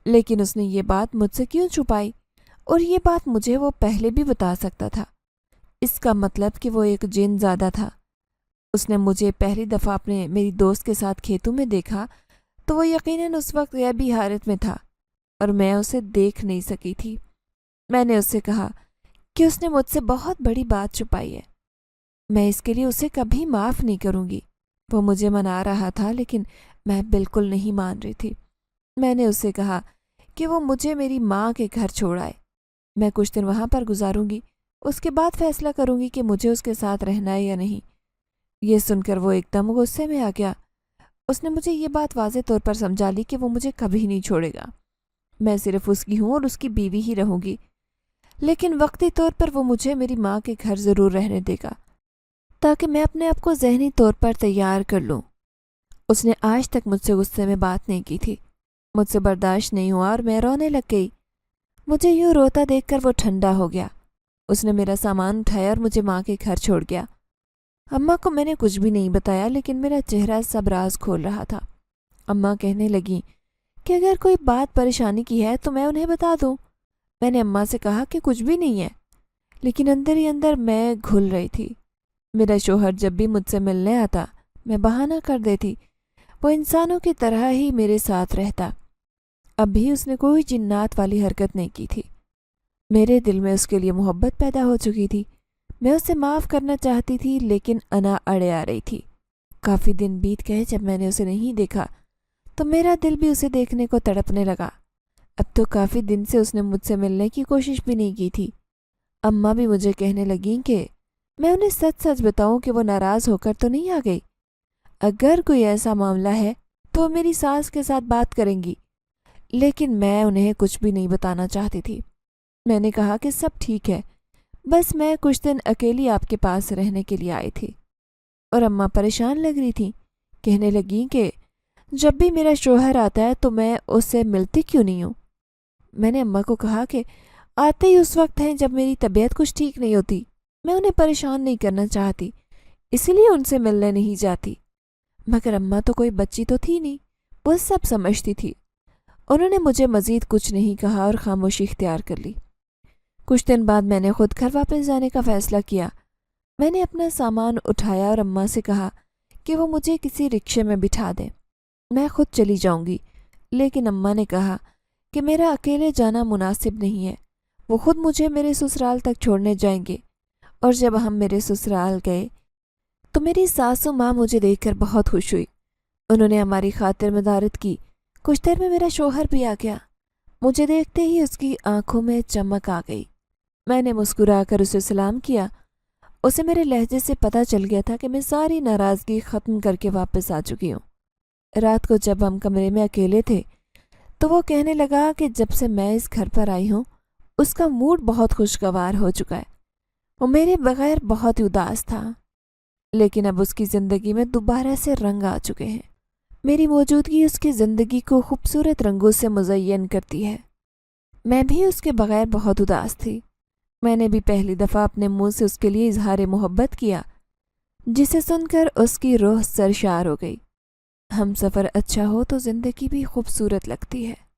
لیکن اس نے یہ بات مجھ سے کیوں چھپائی؟ اور یہ بات مجھے وہ پہلے بھی بتا سکتا تھا۔ اس کا مطلب کہ وہ ایک جن زادہ تھا۔ اس نے مجھے پہلی دفعہ میری دوست کے ساتھ کھیتوں میں دیکھا تو وہ یقیناً اس وقت غیبی حالت میں تھا اور میں اسے دیکھ نہیں سکی تھی۔ میں نے اس سے کہا کہ اس نے مجھ سے بہت بڑی بات چھپائی ہے۔ میں اس کے لیے اسے کبھی معاف نہیں کروں گی۔ وہ مجھے منا رہا تھا لیکن میں بالکل نہیں مان رہی تھی۔ میں نے اس سے کہا کہ وہ مجھے میری ماں کے گھر چھوڑ آئے۔ میں کچھ دن وہاں پر گزاروں گی، اس کے بعد فیصلہ کروں گی کہ مجھے اس کے ساتھ رہنا ہے یا نہیں۔ یہ سن کر وہ ایک دم غصے میں آ گیا۔ اس نے مجھے یہ بات واضح طور پر سمجھا لی کہ وہ مجھے کبھی نہیں چھوڑے گا۔ میں صرف اس کی ہوں اور اس کی بیوی ہی رہوں گی، لیکن وقتی طور پر وہ مجھے میری ماں کے گھر ضرور رہنے دے گا تاکہ میں اپنے آپ کو ذہنی طور پر تیار کر لوں۔ اس نے آج تک مجھ سے غصے میں بات نہیں کی تھی۔ مجھ سے برداشت نہیں ہوا اور میں رونے لگ گئی۔ مجھے یوں روتا دیکھ کر وہ ٹھنڈا ہو گیا۔ اس نے میرا سامان اٹھایا اور مجھے ماں کے گھر چھوڑ گیا۔ اماں کو میں نے کچھ بھی نہیں بتایا لیکن میرا چہرہ سب راز کھول رہا تھا۔ اماں کہنے لگیں کہ اگر کوئی بات پریشانی کی ہے تو میں انہیں بتا دوں۔ میں نے اماں سے کہا کہ کچھ بھی نہیں ہے، لیکن اندر ہی اندر میں گھل رہی تھی۔ میرا شوہر جب بھی مجھ سے ملنے آتا میں بہانہ کر دیتی۔ وہ انسانوں کی طرح ہی میرے ساتھ رہتا۔ اب بھی اس نے کوئی جنات والی حرکت نہیں کی تھی۔ میرے دل میں اس کے لیے محبت پیدا ہو چکی تھی۔ میں اسے معاف کرنا چاہتی تھی لیکن انا اڑے آ رہی تھی۔ کافی دن بیت گئے جب میں نے اسے نہیں دیکھا تو میرا دل بھی اسے دیکھنے کو تڑپنے لگا۔ اب تو کافی دن سے اس نے مجھ سے ملنے کی کوشش بھی نہیں کی تھی۔ اماں بھی مجھے کہنے لگیں کہ میں انہیں سچ سچ بتاؤں کہ وہ ناراض ہو کر تو نہیں آ گئی۔ اگر کوئی ایسا معاملہ ہے تو وہ میری ساس کے ساتھ بات کریں گی، لیکن میں انہیں کچھ بھی نہیں بتانا چاہتی تھی۔ میں نے کہا کہ سب ٹھیک ہے، بس میں کچھ دن اکیلی آپ کے پاس رہنے کے لیے آئی تھی۔ اور اماں پریشان لگ رہی تھی۔ کہنے لگیں کہ جب بھی میرا شوہر آتا ہے تو میں اس سے ملتی کیوں نہیں ہوں؟ میں نے اماں کو کہا کہ آتے ہی اس وقت ہیں جب میری طبیعت کچھ ٹھیک نہیں ہوتی، میں انہیں پریشان نہیں کرنا چاہتی، اسی لیے ان سے ملنے نہیں جاتی۔ مگر اماں تو کوئی بچی تو تھی نہیں، وہ سب سمجھتی تھی۔ انہوں نے مجھے مزید کچھ نہیں کہا اور خاموشی اختیار کر لی۔ کچھ دن بعد میں نے خود گھر واپس جانے کا فیصلہ کیا۔ میں نے اپنا سامان اٹھایا اور اماں سے کہا کہ وہ مجھے کسی رکشے میں بٹھا دیں، میں خود چلی جاؤں گی۔ لیکن اماں نے کہا کہ میرا اکیلے جانا مناسب نہیں ہے، وہ خود مجھے میرے سسرال تک چھوڑنے جائیں گے۔ اور جب ہم میرے سسرال گئے تو میری ساسو ماں مجھے دیکھ کر بہت خوش ہوئی۔ انہوں نے ہماری خاطر مدارت کی۔ کچھ دیر میں میرا شوہر بھی آ گیا۔ مجھے دیکھتے ہی اس کی آنکھوں میں چمک آ گئی۔ میں نے مسکرا کر اسے سلام کیا۔ اسے میرے لہجے سے پتہ چل گیا تھا کہ میں ساری ناراضگی ختم کر کے واپس آ چکی ہوں۔ رات کو جب ہم کمرے میں اکیلے تھے تو وہ کہنے لگا کہ جب سے میں اس گھر پر آئی ہوں اس کا موڈ بہت خوشگوار ہو چکا ہے، وہ میرے بغیر بہت ہی اداس تھا، لیکن اب اس کی زندگی میں دوبارہ سے رنگ آ چکے ہیں۔ میری موجودگی اس کی زندگی کو خوبصورت رنگوں سے مزین کرتی ہے۔ میں بھی اس کے بغیر بہت اداس تھی۔ میں نے بھی پہلی دفعہ اپنے منہ سے اس کے لیے اظہار محبت کیا، جسے سن کر اس کی روح سرشار ہو گئی۔ ہم سفر اچھا ہو تو زندگی بھی خوبصورت لگتی ہے۔